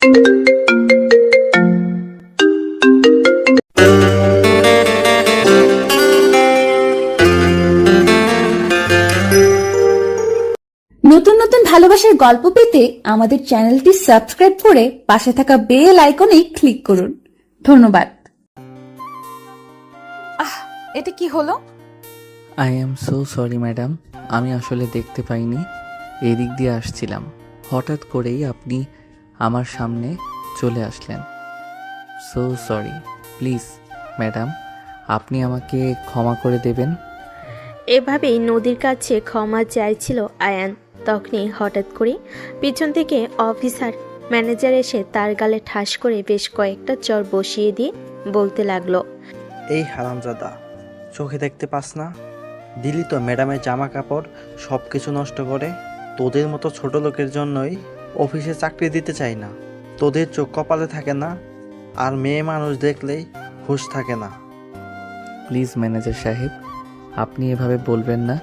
নতুন নতুন ভালোবাসার গল্প পেতে আমাদের চ্যানেলটি সাবস্ক্রাইব করে পাশে থাকা বেল আইকনে ক্লিক করুন। ধন্যবাদ। এটা কি হলো? I am so sorry madam, আমি আসলে দেখতে পাইনি, এদিক দিয়ে আসছিলাম, হঠাৎ করেই আপনি আমার সামনে চলে আসলেন। সো সরি, প্লিজ ম্যাডাম, আপনি আমাকে ক্ষমা করে দেবেন। এভাবেই নদীর কাছে ক্ষমা চাইছিল আয়ান। তখনই হঠাৎ করে পিছন থেকে অফিসার ম্যানেজার এসে তার গালে ঠাস করে বেশ কয়েকটা চড় বসিয়ে দিয়ে বলতে লাগলো, এই হারামজাদা, চোখে দেখতে পাস না? দিলি তো ম্যাডামের জামা কাপড় সব কিছু নষ্ট করে। তোদের মতো ছোট লোকের জন্যই অফিসে চাকরি দিতে চাই না। তোদের চোখ কপালে থাকে না, আর মেয়ে মানুষ দেখলেই হুঁশ থাকে না। প্লিজ ম্যানেজার সাহেব, আপনি এভাবে বলবেন না।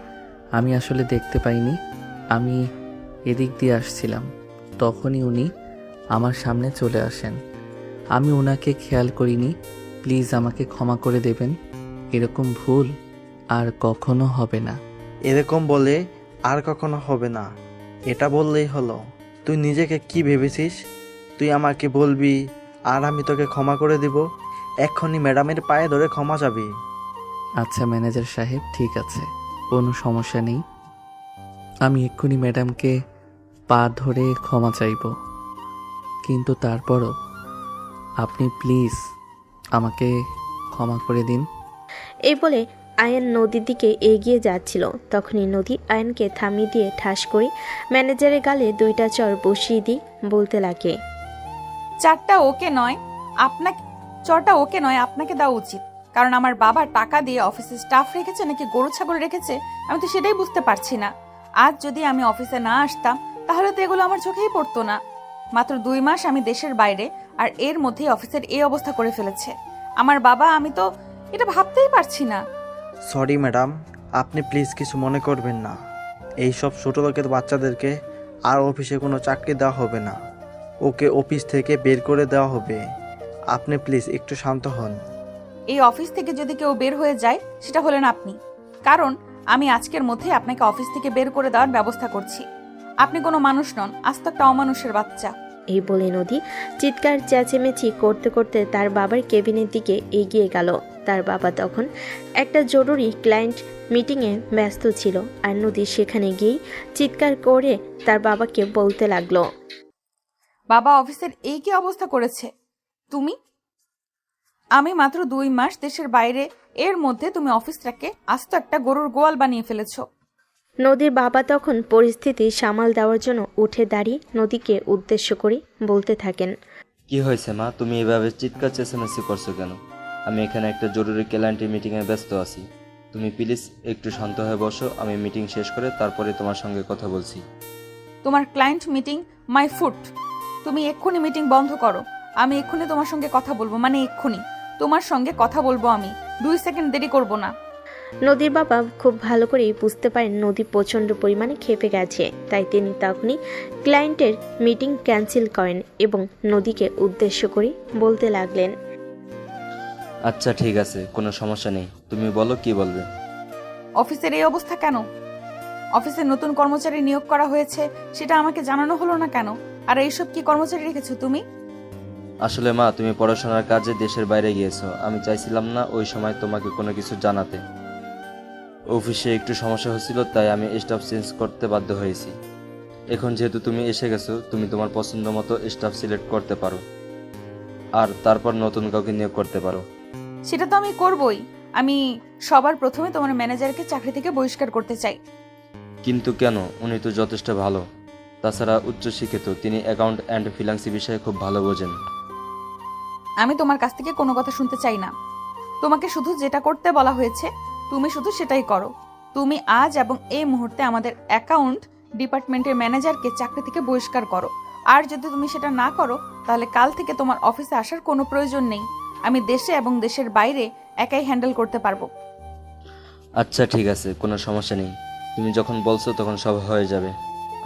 আমি আসলে দেখতে পাইনি, আমি এদিক দিয়ে আসছিলাম, তখনই উনি আমার সামনে চলে আসেন। আমি ওনাকে খেয়াল করিনি, প্লিজ আমাকে ক্ষমা করে দেবেন। এরকম ভুল আর কখনো হবে না। এরকম বলে আর কখনো হবে না, এটা বললেই হলো। তুই নিজেকে কি ভেবেছিস? তুই আমাকে বলবি আর আমি তোকে ক্ষমা করে দিব? এক্ষুনি ম্যাডামের পায়ে ধরে ক্ষমা চাবি। আচ্ছা ম্যানেজার সাহেব, ঠিক আছে, কোনো সমস্যা নেই। আমি এক্ষুনি ম্যাডামকে পা ধরে ক্ষমা চাইব, কিন্তু তারপরও আপনি প্লিজ আমাকে ক্ষমা করে দিন। এই বলে আয়ান নদীর দিকে এগিয়ে যাচ্ছিল। তখনই নদী আয়ানকে থামিয়ে দিয়ে ঠাস করে ম্যানেজারের গালে দুইটা চড় বসিয়ে দিয়ে বলতে লাগে, চরটা ওকে নয়, আপনাকে দেওয়া উচিত। কারণ আমার বাবা টাকা দিয়ে অফিসে স্টাফ রেখেছে নাকি গরু ছাগল রেখেছে, আমি তো সেটাই বুঝতে পারছি না। আজ যদি আমি অফিসে না আসতাম তাহলে তো এগুলো আমার চোখেই পড়তো না। মাত্র 2 মাস আমি দেশের বাইরে, আর এর মধ্যেই অফিসের এই অবস্থা করে ফেলেছে আমার বাবা। আমি তো এটা ভাবতেই পারছি না। সরি ম্যাডাম, আপনি প্লিজ কিছু মনে করবেন না। এই সব ছোট লোকের বাচ্চাদেরকে আর অফিসে কোনো চাকরি দেওয়া হবে না, ওকে অফিস থেকে বের করে দেওয়া হবে। আপনি প্লিজ একটু শান্ত হন। এই অফিস থেকে যদি কেউ বের হয়ে যায় সেটা হলেন আপনি, কারণ আমি আজকের মধ্যে আপনাকে অফিস থেকে বের করে দেওয়ার ব্যবস্থা করছি। আপনি কোনো মানুষ নন, আস্ত একটা অমানুষের বাচ্চা। এই বলে নদী চিৎকার চেঁচামেচি করতে করতে তার বাবার কেবিনের দিকে এগিয়ে গেল। তার বাবা তখন একটা জরুরি ক্লায়েন্ট মিটিংয়ে ব্যস্ত ছিল, আর নদী সেখানে গিয়েই চিৎকার করে তার বাবাকে বলতে লাগলো, বাবা, অফিসের এই কি অবস্থা করেছে তুমি? আমি মাত্র 2 মাস দেশের বাইরে, এর মধ্যে তুমি অফিসটাকে আস্ত একটা গরুর গোয়াল বানিয়ে ফেলেছো। নদীর বাবা তখন পরিস্থিতি সামাল দেওয়ার জন্য উঠে দাঁড়িয়ে নদীকে উদ্দেশ্য করে বলতে থাকেন, কি হয়েছে মা, তুমি এভাবে চিৎকার চেঁচামেচি করছো কেন? আমি এখানে একটা জরুরি ক্লায়েন্ট মিটিংয়ে ব্যস্ত আছি। তুমি প্লিজ একটু শান্ত হয়ে বসো, আমি মিটিং শেষ করে তারপরে তোমার সঙ্গে কথা বলছি। তোমার ক্লায়েন্ট মিটিং মাই ফুট। তুমি এক্ষুনি মিটিং বন্ধ করো। আমি এক্ষুনি তোমার সঙ্গে কথা বলবো, মানে এক্ষুনি তোমার সঙ্গে কথা বলবো আমি। 2 সেকেন্ড দেরি করব না। নদীর বাবা খুব ভালো করেই বুঝতে পারেন নদী প্রচণ্ড পরিমাণে ক্ষেপে গেছে, তাই তিনি তখনই ক্লায়েন্টের মিটিং ক্যান্সেল করেন এবং নদীকে উদ্দেশ্য করে বলতে লাগলেন, আচ্ছা ঠিক আছে, কোনো সমস্যা নেই, তুমি বলো কি বলবে। অফিসের এই অবস্থা কেন? অফিসে নতুন কর্মচারী নিয়োগ করা হয়েছে, সেটা আমাকে জানানো হলো না কেন? আর এইসব কি কর্মচারী রেখেছো তুমি? আসলে মা, তুমি পড়াশোনার কাজে দেশের বাইরে গিয়েছো, আমি চাইছিলাম না ওই সময় তোমাকে কোনো কিছু জানাতে। অফিসে একটু সমস্যা হচ্ছিল, তাই আমি স্টাফ চেঞ্জ করতে বাধ্য হয়েছি। এখন যেহেতু তুমি এসে গেছো, তুমি তোমার পছন্দ মতো স্টাফ সিলেক্ট করতে পারো, আর তারপর নতুন কাউকে নিয়োগ করতে পারো। সেটা তো আমি করবই। আমি সবার প্রথমে তোমার ম্যানেজারকে চাকরি থেকে বহিষ্কার করতে চাই। কিন্তু কেন? উনি তো যথেষ্ট ভালো, তাছাড়া উচ্চশিক্ষিত, তিনি অ্যাকাউন্ট অ্যান্ড ফিন্যান্সি বিষয়ে খুব ভালো বোঝেন। আমি তোমার কাছ থেকে কোনো কথা শুনতে চাই না। তোমাকে শুধু যেটা করতে বলা হয়েছে তুমি শুধু সেটাই করো। তুমি আজ এবং এই মুহূর্তে আমাদের অ্যাকাউন্ট ডিপার্টমেন্টের ম্যানেজারকে চাকরি থেকে বহিষ্কার করো। আর যদি তুমি সেটা না করো তাহলে কাল থেকে তোমার অফিসে আসার কোনো প্রয়োজন নেই। আমি দেশে এবং দেশের বাইরে একাই হ্যান্ডেল করতে পারবো। আচ্ছা ঠিক আছে, কোনো সমস্যা নেই, তুমি যখন বলছো তখন সব হয়ে যাবে।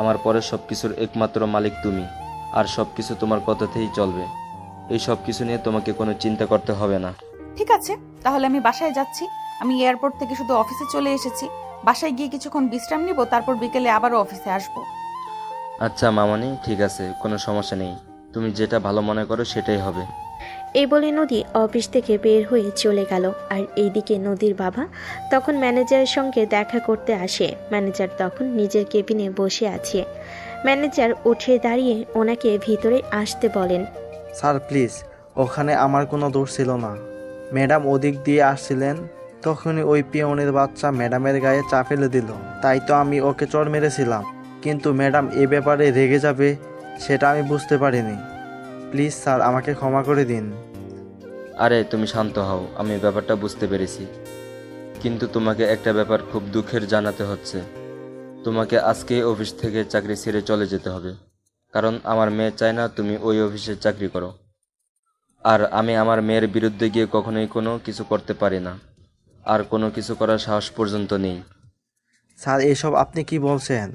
আমার পরে সব কিছুর একমাত্র মালিক তুমি, আর সব কিছু তোমার কথাতেই চলবে। এই সব কিছু নিয়ে তোমাকে কোনো চিন্তা করতে হবে না। ঠিক আছে, তাহলে আমি বাসায় যাচ্ছি। আমি এয়ারপোর্ট থেকে শুধু অফিসে চলে এসেছি। বাসায় গিয়ে কিছুক্ষণ বিশ্রাম নিব, তারপর বিকেলে আবারও অফিসে আসবো। আচ্ছা মামনি, ঠিক আছে, কোনো সমস্যা নেই। তুমি যেটা ভালো মনে করো সেটাই হবে। এই বলে নদী অফিস থেকে বের হয়ে চলে গেল। আর এইদিকে নদীর বাবা তখন ম্যানেজারের সঙ্গে দেখা করতে আসে। ম্যানেজার তখন নিজের কেবিনে বসে আছে। ম্যানেজার উঠে দাঁড়িয়ে ওনাকে ভিতরে আসতে বলেন। স্যার প্লিজ, ওখানে আমার কোনো দোষ ছিল না। ম্যাডাম ওদিক দিয়ে আসছিলেন, তখনই ওই পিয়নের বাচ্চা ম্যাডামের গায়ে চা ফেলে দিল। তাই তো আমি ওকে চড় মেরেছিলাম, কিন্তু ম্যাডাম এ ব্যাপারে রেগে যাবে সেটা আমি বুঝতে পারিনি। প্লিজ স্যার, আমাকে ক্ষমা করে দিন। আরে তুমি শান্ত হও, আমি ব্যাপারটা বুঝতে পেরেছি। কিন্তু তোমাকে একটা ব্যাপার খুব দুঃখের জানাতে হচ্ছে। তোমাকে আজকেই অফিস থেকে চাকরি ছেড়ে চলে যেতে হবে, কারণ আমার মেয়ে চায় না তুমি ওই অফিসে চাকরি করো। আর আমি আমার মেয়ের বিরুদ্ধে গিয়ে কখনোই কোনো কিছু করতে পারি না, আর কোনো কিছু করার সাহস পর্যন্ত নেই। স্যার এসব আপনি কি বলছেন?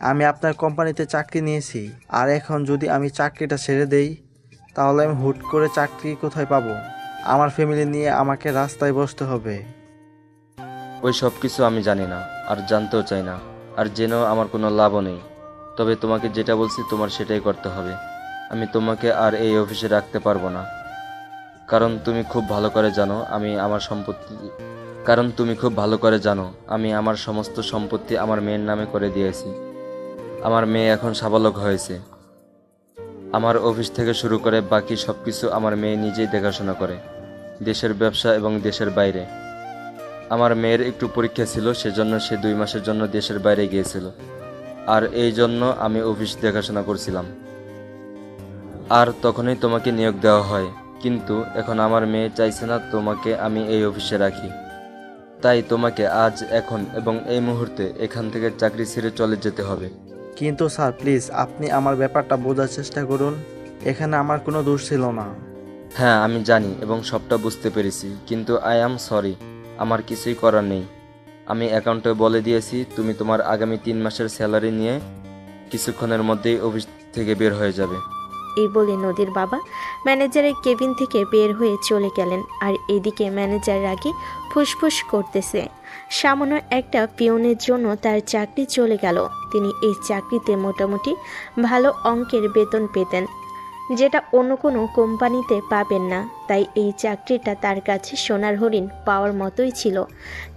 আমি আপনার কোম্পানিতে চাকরি নিয়েছি, আর এখন যদি আমি চাকরিটা ছেড়ে দেই তাহলে আমি হুট করে চাকরি কোথায় পাবো? আমার ফ্যামিলি নিয়ে আমাকে রাস্তায় বসতে হবে। ওই সব কিছু আমি জানি না, আর জানতেও চাই না, আর জেনেও আমার কোনো লাভও নেই। তবে তোমাকে যেটা বলছি তোমার সেটাই করতে হবে। আমি তোমাকে আর এই অফিসে রাখতে পারবো না, কারণ তুমি খুব ভালো করে জানো আমি আমার সমস্ত সম্পত্তি আমার মেয়ের নামে করে দিয়েছি। আমার মেয়ে এখন সাবালক হয়েছে। আমার অফিস থেকে শুরু করে বাকি সব কিছু আমার মেয়ে নিজেই দেখাশোনা করে, দেশের ব্যবসা এবং দেশের বাইরে। আমার মেয়ের একটু পরীক্ষা ছিল, সেজন্য সে 2 মাসের জন্য দেশের বাইরে গিয়েছিল, আর এই জন্য আমি অফিস দেখাশোনা করছিলাম। আর তখনই তোমাকে নিয়োগ দেওয়া হয়, কিন্তু এখন আমার মেয়ে চাইছে না তোমাকে আমি এই অফিসে রাখি। তাই তোমাকে আজ, এখন এবং এই মুহূর্তে এখান থেকে চাকরি ছেড়ে চলে যেতে হবে। কিন্তু স্যার প্লিজ, আপনি আমার ব্যাপারটা বোঝার চেষ্টা করুন। এখানে আমার কোনো দোষ ছিল না। হ্যাঁ আমি জানি এবং সবটা বুঝতে পেরেছি, কিন্তু আই অ্যাম সরি, আমার কিছুই করার নেই। আমি অ্যাকাউন্টে বলে দিয়েছি তুমি তোমার আগামী 3 মাসের স্যালারি নিয়ে কিছুক্ষণের মধ্যেই অফিস থেকে বের হয়ে যাবে। এই বলে নদীর বাবা ম্যানেজারের কেবিন থেকে বের হয়ে চলে গেলেন। আর এদিকে ম্যানেজার রাগে ফুসফুস করতেছে। সামান্য একটা পিয়নের জন্য তার চাকরি চলে গেল। তিনি এই চাকরিতে মোটামুটি ভালো অঙ্কের বেতন পেতেন, যেটা অন্য কোনো কোম্পানিতে পাবেন না। তাই এই চাকরিটা তার কাছে সোনার হরিণ পাওয়ার মতোই ছিল।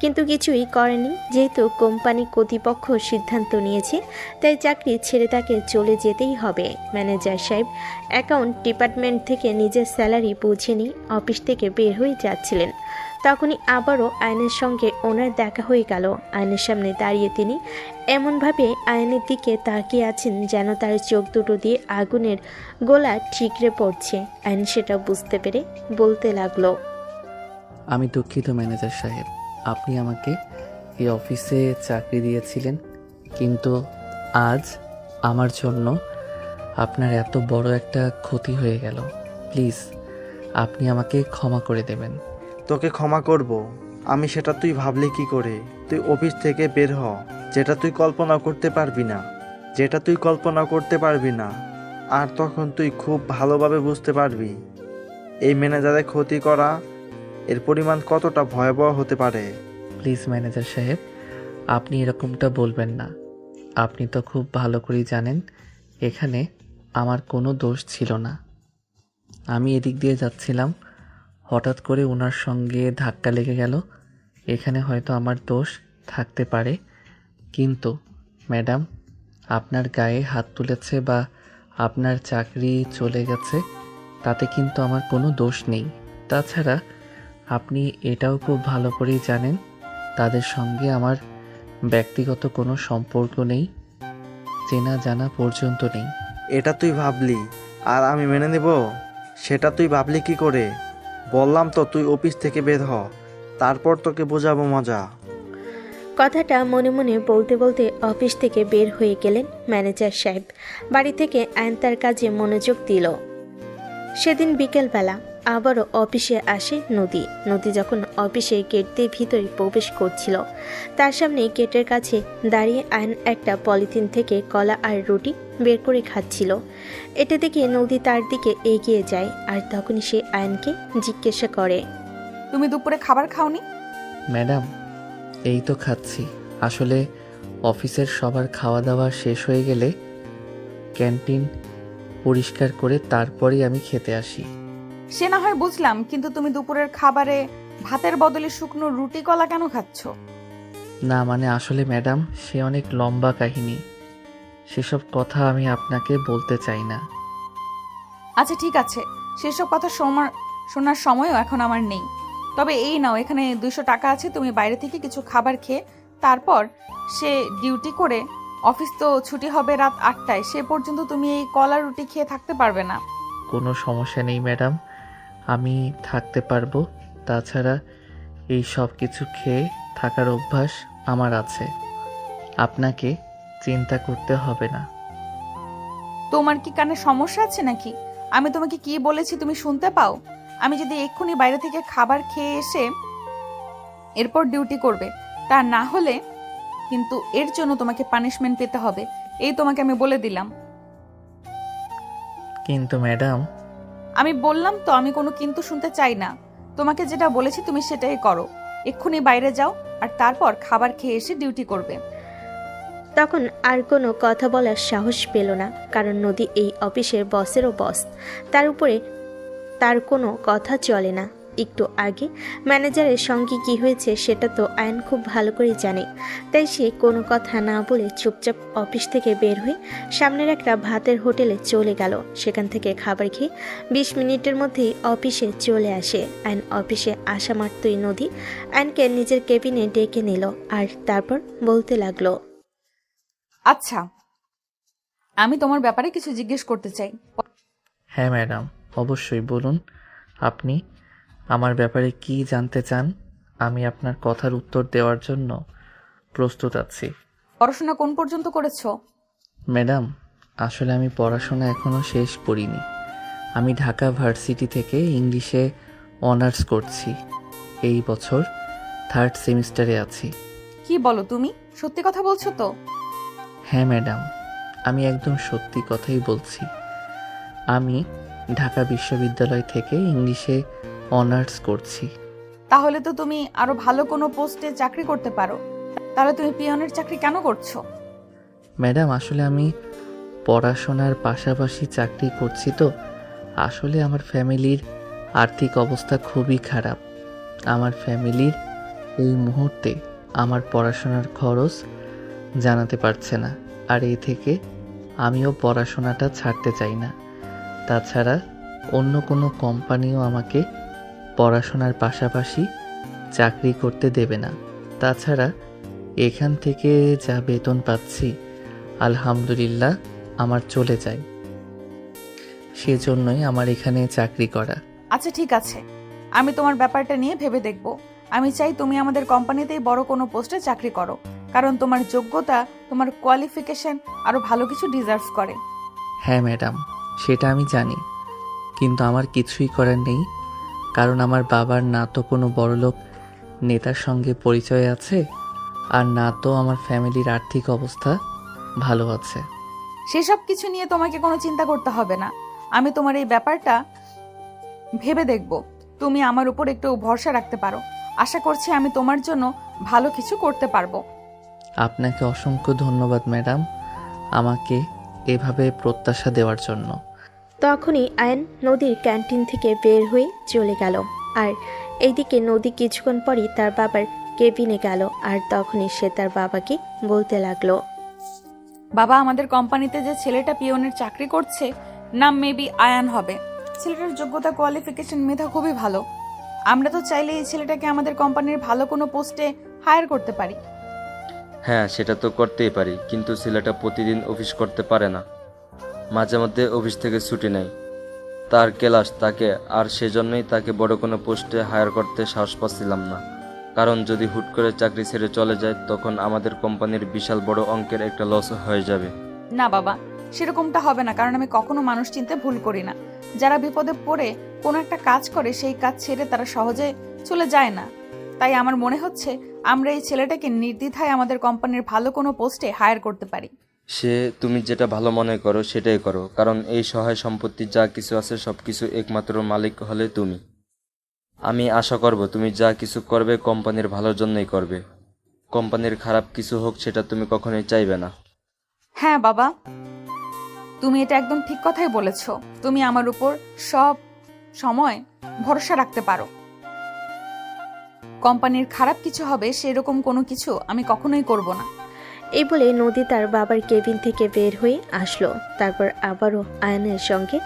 কিন্তু কিছুই করেনি, যেহেতু কোম্পানি কর্তৃপক্ষ সিদ্ধান্ত নিয়েছে, তাই চাকরি ছেড়ে তাকে চলে যেতেই হবে। ম্যানেজার সাহেব অ্যাকাউন্ট ডিপার্টমেন্ট থেকে নিজের স্যালারি বুঝে নিয়ে অফিস থেকে বের হয়ে যাচ্ছিলেন। তখনই আবারও আয়নের সঙ্গে ওনার দেখা হয়ে গেল। আয়নের সামনে দাঁড়িয়ে তিনি এমনভাবে আয়নের দিকে তাকিয়ে আছেন যেন তার চোখ দুটো দিয়ে আগুনের গোলা ঠিকরে পড়ছে। আয়ন সেটা বুঝতে পেরে বলতে লাগলো। আমি দুঃখিত ম্যানেজার সাহেব, আপনি আমাকে এই অফিসে চাকরি দিয়েছিলেন, কিন্তু আজ আমার জন্য আপনার এত বড় একটা ক্ষতি হয়ে গেল। প্লিজ আপনি আমাকে ক্ষমা করে দেবেন। তোকে ক্ষমা করব আমি, সেটা তুই ভাবলি কি করে? তুই অফিস থেকে বের হ, যেটা তুই কল্পনা করতে পারবি না। আর তখন তুই খুব ভালোভাবে বুঝতে পারবি এই ম্যানেজারের ক্ষতি করা এর পরিমাণ কতটা ভয়াবহ হতে পারে। প্লিজ ম্যানেজার সাহেব, আপনি এরকমটা বলবেন না। আপনি তো খুব ভালো করেই জানেন এখানে আমার কোনো দোষ ছিল না। আমি এদিক দিয়ে যাচ্ছিলাম, হঠাৎ করে ওনার সঙ্গে ধাক্কা লেগে গেল। এখানে হয়তো আমার দোষ থাকতে পারে, কিন্তু ম্যাডাম আপনার গায়ে হাত তুলেছে বা আপনার চাকরি চলে গেছে, তাতে কিন্তু আমার কোনো দোষ নেই। তাছাড়া আপনি এটাও খুব ভালো করেই জানেন তাদের সঙ্গে আমার ব্যক্তিগত কোনো সম্পর্ক নেই, চেনা জানা পর্যন্ত নেই। এটা তুই ভাবলি আর আমি মেনে নেব? সেটা তুই ভাবলি কি করে? বললাম তো তুই অফিস থেকে বের হ, তারপর তোকে বোঝাবো মজা। কথাটা মনে মনে বলতে বলতে অফিস থেকে বের হয়ে গেলেন ম্যানেজার সাহেব। বাড়ি থেকে আয়ন তার কাজে মনোযোগ দিল। সেদিন বিকেলবেলা আবারও অফিসে আসে নদী। নদী যখন অফিসে গেট দিয়ে ভিতরে প্রবেশ করছিল, তার সামনে গেটের কাছে দাঁড়িয়ে আয়ন একটা পলিথিন থেকে কলা আর রুটি বের করে খাচ্ছিল। এটা দেখে নদী তার দিকে এগিয়ে যায় আর তখনই সে আয়নকে জিজ্ঞাসা করে, তুমি দুপুরে খাবার খাওনি? ম্যাডাম, এই তো খাচ্ছি। আসলে অফিসের সবার খাওয়া দাওয়া শেষ হয়ে গেলে ক্যান্টিন পরিষ্কার করে তারপরেই আমি খেতে আসি। সে না হয় বুঝলাম, কিন্তু তুমি দুপুরের খাবারে ভাতের বদলে শুকনো রুটি কলা কেন খাচ্ছ? না মানে আসলে ম্যাডাম, সে অনেক লম্বা কাহিনী, সেসব কথা আমি আপনাকে বলতে চাই না। আচ্ছা ঠিক আছে, সেসব কথা শোনার সময়ও এখন আমার নেই। তবে এই নাও, এখানে 200 টাকা আছে, তুমি বাইরে থেকে কিছু খাবার খেয়ে তারপর সে ডিউটি করে অফিস তো ছুটি হবে রাত 8টায়, সে পর্যন্ত তুমি এই কলা রুটি খেয়ে থাকতে পারবে না। কোনো সমস্যা নেই ম্যাডাম, আমি থাকতে পারবো। তাছাড়া এই সব কিছু খেয়ে থাকার অভ্যাস আমার আছে, আপনাকে চিন্তা করতে হবে না। তোমার কি কানে সমস্যা আছে নাকি? আমি তোমাকে কি বলেছি তুমি শুনতে পাও? আমি যদি এক্ষুনি বাইরে থেকে খাবার খেয়ে এসে এরপর ডিউটি করবে, তা না হলে কিন্তু এর জন্য তোমাকে পানিশমেন্ট পেতে হবে, এই তোমাকে আমি বলে দিলাম। কিন্তু ম্যাডাম, আমি বললাম তো, আমি কোনো কিন্তু শুনতে চাই না। তোমাকে যেটা বলেছি তুমি সেটাই করো। এক্ষুনি বাইরে যাও আর তারপর খাবার খেয়ে এসে ডিউটি করবে। তখন আর কোনো কথা বলার সাহস পেল না, কারণ নদী এই অফিসের বসেরও বস, তার উপরে তার কোনো কথা চলে না। একটু আগে ম্যানেজারের সঙ্গে কি হয়েছে সেটা তো আয়ন খুব ভালো করে জানে, তাই সে কোনো কথা না বলে চুপচাপ অফিস থেকে বের হয়ে সামনের একটা ভাতের হোটেলে চলে গেল। সেখান থেকে খাবার খেয়ে 20 মিনিটের মধ্যেই অফিসে চলে আসে। আয়ন অফিসে আসা মাত্রই নদী আয়নকে নিজের কেবিনে ডেকে নিল আর তারপর বলতে লাগলো, আচ্ছা, আমি তোমার ব্যাপারে কিছু জিজ্ঞেস করতে চাই। হ্যাঁ ম্যাডাম, অবশ্যই বলুন। আপনি আমার ব্যাপারে কি জানতে চান? আমি আপনার কথার উত্তর দেওয়ার জন্য প্রস্তুত আছি। পড়াশোনা কোন পর্যন্ত করেছো? ম্যাডাম, আসলে আমি পড়াশোনা এখনও শেষ করিনি। আমি ঢাকা ভার্সিটি থেকে ইংলিশে অনার্স করছি। এই বছর 3rd সেমিস্টারে আছি। কি বলো তুমি? সত্যি কথা বলছো তো? হ্যাঁ ম্যাডাম, আমি একদম সত্যি কথাই বলছি। আমি ঢাকা বিশ্ববিদ্যালয় থেকে ইংলিশে অনার্স করছি। তাহলে তো তুমি আরো ভালো কোনো পোস্টে চাকরি করতে পারো। তাহলে তুমি পিয়নের চাকরি কেন করছো? ম্যাডাম, আসলে আমি পড়াশোনার পাশাপাশি চাকরি করছি তো। আসলে আমার ফ্যামিলির আর্থিক অবস্থা খুবই খারাপ। আমার ফ্যামিলির এই মুহূর্তে আমার পড়াশোনার খরচ জানাতে পারছে না, আর এই থেকে আমিও পড়াশোনাটা ছাড়তে চাই না। তাছাড়া অন্য কোনো কোম্পানিও আমাকে পড়াশোনার পাশাপাশি চাকরি করতে দেবে না। তাছাড়া এখান থেকে যা বেতন পাচ্ছি আলহামদুলিল্লাহ আমার চলে যায়, সেজন্যই আমার এখানে চাকরি করা। আচ্ছা ঠিক আছে, আমি তোমার ব্যাপারটা নিয়ে ভেবে দেখব। আমি চাই তুমি আমাদের কোম্পানিতেই বড় কোনো পোস্টে চাকরি করো, কারণ তোমার যোগ্যতা, তোমার কোয়ালিফিকেশন আরো ভালো কিছু ডিজার্ভ করে। হ্যাঁ ম্যাডাম, সেটা আমি জানি, কিন্তু আমার কিছুই করার নেই। কারণ আমার বাবার না তো কোনো বড়লোক নেতার সঙ্গে পরিচয় আছে, আর না তো আমার ফ্যামিলির আর্থিক অবস্থা ভালো আছে। সেসব কিছু নিয়ে তোমাকে কোনো চিন্তা করতে হবে না। আমি তোমার এই ব্যাপারটা ভেবে দেখব। তুমি আমার উপর একটু ভরসা রাখতে পারো। আশা করছি আমি তোমার জন্য ভালো কিছু করতে পারবো। আপনাকে অসংখ্য ধন্যবাদ ম্যাডাম, আমাকে এভাবে প্রত্যাশা দেওয়ার জন্য। তখনই আয়ন নদীর ক্যান্টিন থেকে বের হয়ে চলে গেল। আর এইদিকে নদী কিছুক্ষণ পরই তার বাবার কেবিনে গেল আর তখনই সে তার বাবাকে বলতে লাগলো, বাবা, আমাদের কোম্পানিতে যে ছেলেটা পিয়নের চাকরি করছে, নাম মেবি আয়ান হবে। ছেলেটার যোগ্যতা, কোয়ালিফিকেশন, মেধা খুবই ভালো। আমরা তো চাইলে এই ছেলেটাকে আমাদের কোম্পানির ভালো কোনো পোস্টে হায়ার করতে পারি। হ্যাঁ, সেটা তো করতেই পারি, কিন্তু ছেলেটা প্রতিদিন অফিস করতে পারে না, মাঝে মধ্যে অফিস থেকে ছুটি নেয়। তার ক্লাস থাকে, আর সেজন্যই তাকে বড় কোনো পোস্টে হায়ার করতে সাহস পাচ্ছিলাম না। কারণ যদি হুট করে চাকরি ছেড়ে চলে যায়, তখন আমাদের কোম্পানির বিশাল বড় অঙ্কের একটা লস হয়ে যাবে। না বাবা, সেরকমটা হবে না, কারণ আমি কখনো মানুষ চিনতে ভুল করি না। যারা বিপদে পড়ে কোনো একটা কাজ করে, সেই কাজ ছেড়ে তারা সহজে চলে যায় না। তাই আমার মনে হচ্ছে আমরা এই ছেলেটাকে নির্দ্বিধায় আমাদের কোম্পানির ভালো কোনো পোস্টে হায়ার করতে পারি। সে তুমি যেটা ভালো মনে করো সেটাই করো, কারণ এই সহায় সম্পত্তি যা কিছু আছে সব কিছু একমাত্র মালিক হলে তুমি। আমি আশা করব তুমি যা কিছু করবে কোম্পানির ভালোর জন্যই করবে। কোম্পানির খারাপ কিছু হোক সেটা তুমি কখনোই চাইবে না। হ্যাঁ বাবা, তুমি এটা একদম ঠিক কথাই বলেছ। তুমি আমার উপর সব সময় ভরসা রাখতে পারো। কোম্পানির খারাপ কিছু হবে সেরকম কোনো কিছু আমি কখনোই করব না। এই বলে নদী তার বাবার কেবিন থেকে বের হয়ে আসলো। তারপর আবারও আয়নের সঙ্গে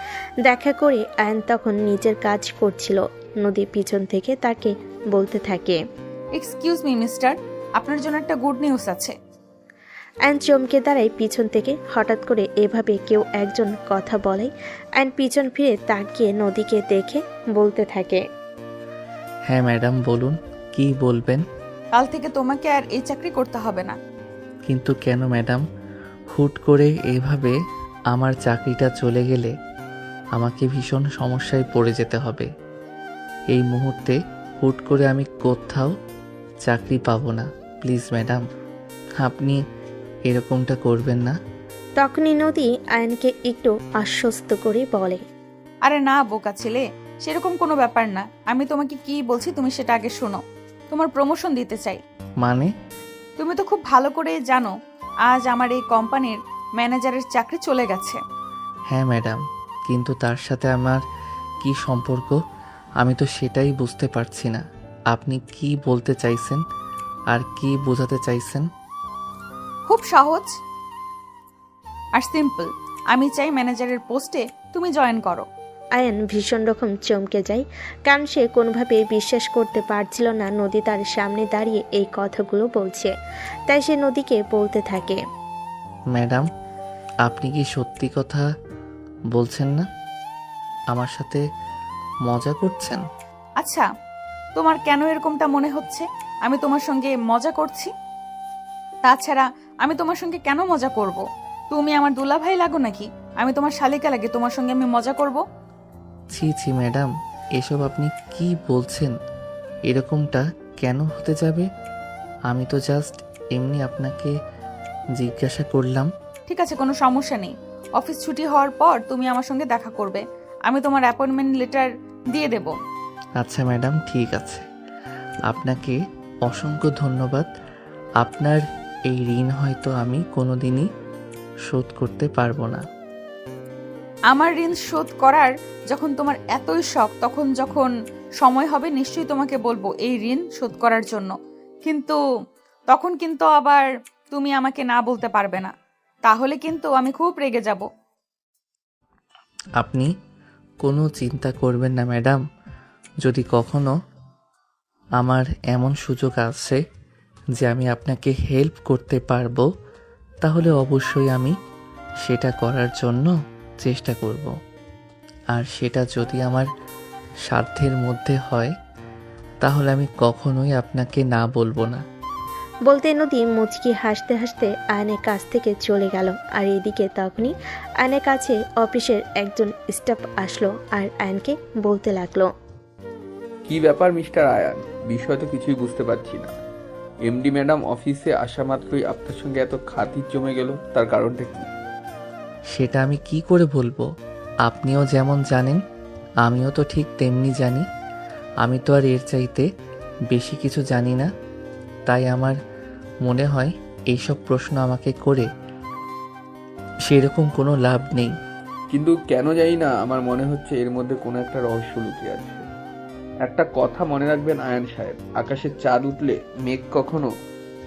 দেখা করে আয়ন তখন নিজের কাজ করছিল। নদী পিছন থেকে তাকে বলতে থাকে, এক্সকিউজ মি মিস্টার, আপনার জন্য একটা গুড নিউজ আছে। আয়ন চমকে দাঁড়ায় পিছন থেকে। হঠাৎ করে এভাবে কেউ একজন কথা বলে। আয়ন পিছন ফিরে তাকিয়ে নদীকে দেখে বলতে থাকে, হ্যাঁ ম্যাডাম বলুন, কি বলবেন? কাল থেকে তোমাকে আর এই চাকরি করতে হবে না। কিন্তু কেন ম্যাডাম? হুট করে এইভাবে আমার চাকরিটা চলে গেলে আমাকে ভীষণ সমস্যায় পড়ে যেতে হবে। এই মুহূর্তে হুট করে আমি কোথাও চাকরি পাবো না। প্লিজ ম্যাডাম, আপনি এরকমটা করবেন না। তখনই নদী আয়নকে একটু আশ্বস্ত করে বলে, আরে না বোকা ছেলে, সেরকম কোনো ব্যাপার না। আমি তোমাকে কি বলছি তুমি সেটা আগে শোনো। তোমার প্রমোশন দিতে চাই। মানে? তুমি তো খুব ভালো করে জানো আজ আমার এই কোম্পানির ম্যানেজারের চাকরি চলে গেছে। হ্যাঁ ম্যাডাম, কিন্তু তার সাথে আমার কি সম্পর্ক? আমি তো সেটাই বুঝতে পারছি না। আপনি কি বলতে চাইছেন আর কি বোঝাতে চাইছেন? খুব সহজ আর সিম্পল। আমি চাই ম্যানেজারের পোস্টে তুমি জয়েন করো। আয়ন ভীষণ রকম চমকে যায়, কারণ সে কোনোভাবে বিশ্বাস করতে পারছিল না নদী তার সামনে দাঁড়িয়ে এই কথাগুলো বলছে। তাই সে নদীকে বলতে থাকে, ম্যাডাম, আপনি কি সত্যি কথা বলছেন না? আমার সাথে মজা করছেন? আচ্ছা, তোমার কেন এরকমটা মনে হচ্ছে আমি তোমার সঙ্গে মজা করছি? তাছাড়া আমি তোমার সঙ্গে কেন মজা করব? তুমি আমার দুলাভাই লাগো নাকি? আমি তোমার শালিকা লাগে তোমার সঙ্গে আমি মজা করব? ছি ছি ম্যাডাম, এসব আপনি কি বলছেন? এরকমটা কেন হতে যাবে? আমি তো জাস্ট এমনি আপনাকে জিজ্ঞাসা করলাম। ঠিক আছে, কোনো সমস্যা নেই। অফিস ছুটি হওয়ার পর তুমি আমার সঙ্গে দেখা করবে। আমি তোমার অ্যাপয়েন্টমেন্ট লেটার দিয়ে দেব। আচ্ছা ম্যাডাম, ঠিক আছে। আপনাকে অসংখ্য ধন্যবাদ। আপনার এই ঋণ হয়তো আমি কোনোদিনই শোধ করতে পারবো না। আমার ঋণ শোধ করার যখন তোমার এতই শখ, তখন যখন সময় হবে নিশ্চয়ই তোমাকে বলবো এই ঋণ শোধ করার জন্য। কিন্তু তখন কিন্তু আবার তুমি আমাকে না বলতে পারবে না, তাহলে কিন্তু আমি খুব রেগে যাব। আপনি কোনো চিন্তা করবেন না ম্যাডাম। যদি কখনো আমার এমন সুযোগ আসে যে আমি আপনাকে হেল্প করতে পারবো, তাহলে অবশ্যই আমি সেটা করার জন্য চেষ্টা করব। আর সেটা যদি আমার সাধ্যের মধ্যে হয়, তাহলে আমি কখনোই আপনাকে না বলবো না। বলতে নদী মুচকি হাসতে হাসতে আয়নের কাছ থেকে চলে গেল। আর এদিকে তখনই আয়নের কাছে অফিসের একজন স্টাফ আসলো আর আয়নকে বলতে লাগলো, কি ব্যাপার মিস্টার আয়ান? বিষয় তো কিছুই বুঝতে পারছি না। এমডি ম্যাডাম অফিসে আসা মাত্রই আপনার সঙ্গে এত খাতির জমে গেল, তার কারণটা কি? সেটা আমি কি করে বলবো? আপনিও যেমন জানেন, আমিও তো ঠিক তেমনি জানি। আমি তো আর এর চাইতে বেশি কিছু জানি না। তাই আমার মনে হয় এইসব প্রশ্ন আমাকে করে সেরকম কোনো লাভ নেই। কিন্তু কেন জানি না, আমার মনে হচ্ছে এর মধ্যে কোনো একটা রহস্য লুকিয়ে আছে। একটা কথা মনে রাখবেন আয়ান সাহেব, আকাশে চাঁদ উঠলে মেঘ কখনো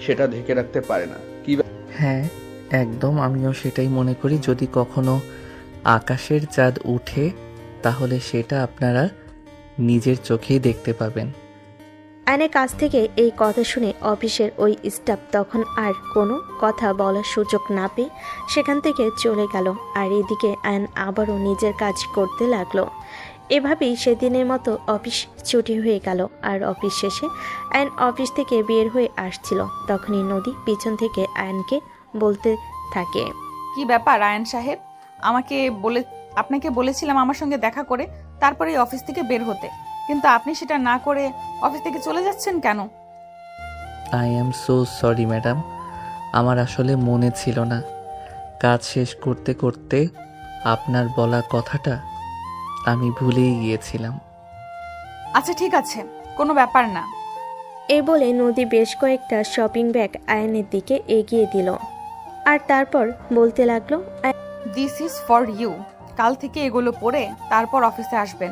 সেটা ঢেকে রাখতে পারে না। কি হ্যাঁ, একদম আমিও সেটাই মনে করি। যদি কখনো আকাশের চাঁদ উঠে, তাহলে সেটা আপনারা নিজের চোখেই দেখতে পাবেন। আয়নের কাছ থেকে এই কথা শুনে অফিসের ওই স্টাফ তখন আর কোনো কথা বলার সুযোগ না পেয়ে সেখান থেকে চলে গেল। আর এদিকে আয়ন আবারও নিজের কাজ করতে লাগলো। এভাবেই সেদিনের মতো অফিস ছুটি হয়ে গেল। আর অফিস শেষে আয়ন অফিস থেকে বের হয়ে আসছিল। তখনই নদী পিছন থেকে আয়নকে বলতে থাকে, কি ব্যাপার আয়ন সাহেব? আপনাকে বলেছিলাম আমার সঙ্গে দেখা করে তারপরে অফিস থেকে বের হতে, কিন্তু আপনি সেটা না করে অফিস থেকে চলে যাচ্ছেন কেন? I am so sorry madam, আমার আসলে মনে ছিল না। কাজ শেষ করতে করতে আপনার বলা কথাটা আমি ভুলেই গিয়েছিলাম। আচ্ছা ঠিক আছে, কোনো ব্যাপার না। এই বলে নদী বেশ কয়েকটা শপিং ব্যাগ আয়নের দিকে এগিয়ে দিল আর তারপর বলতে লাগলো, দিস ইজ ফর ইউ। কাল থেকে এগুলো পরে তারপর অফিসে আসবেন,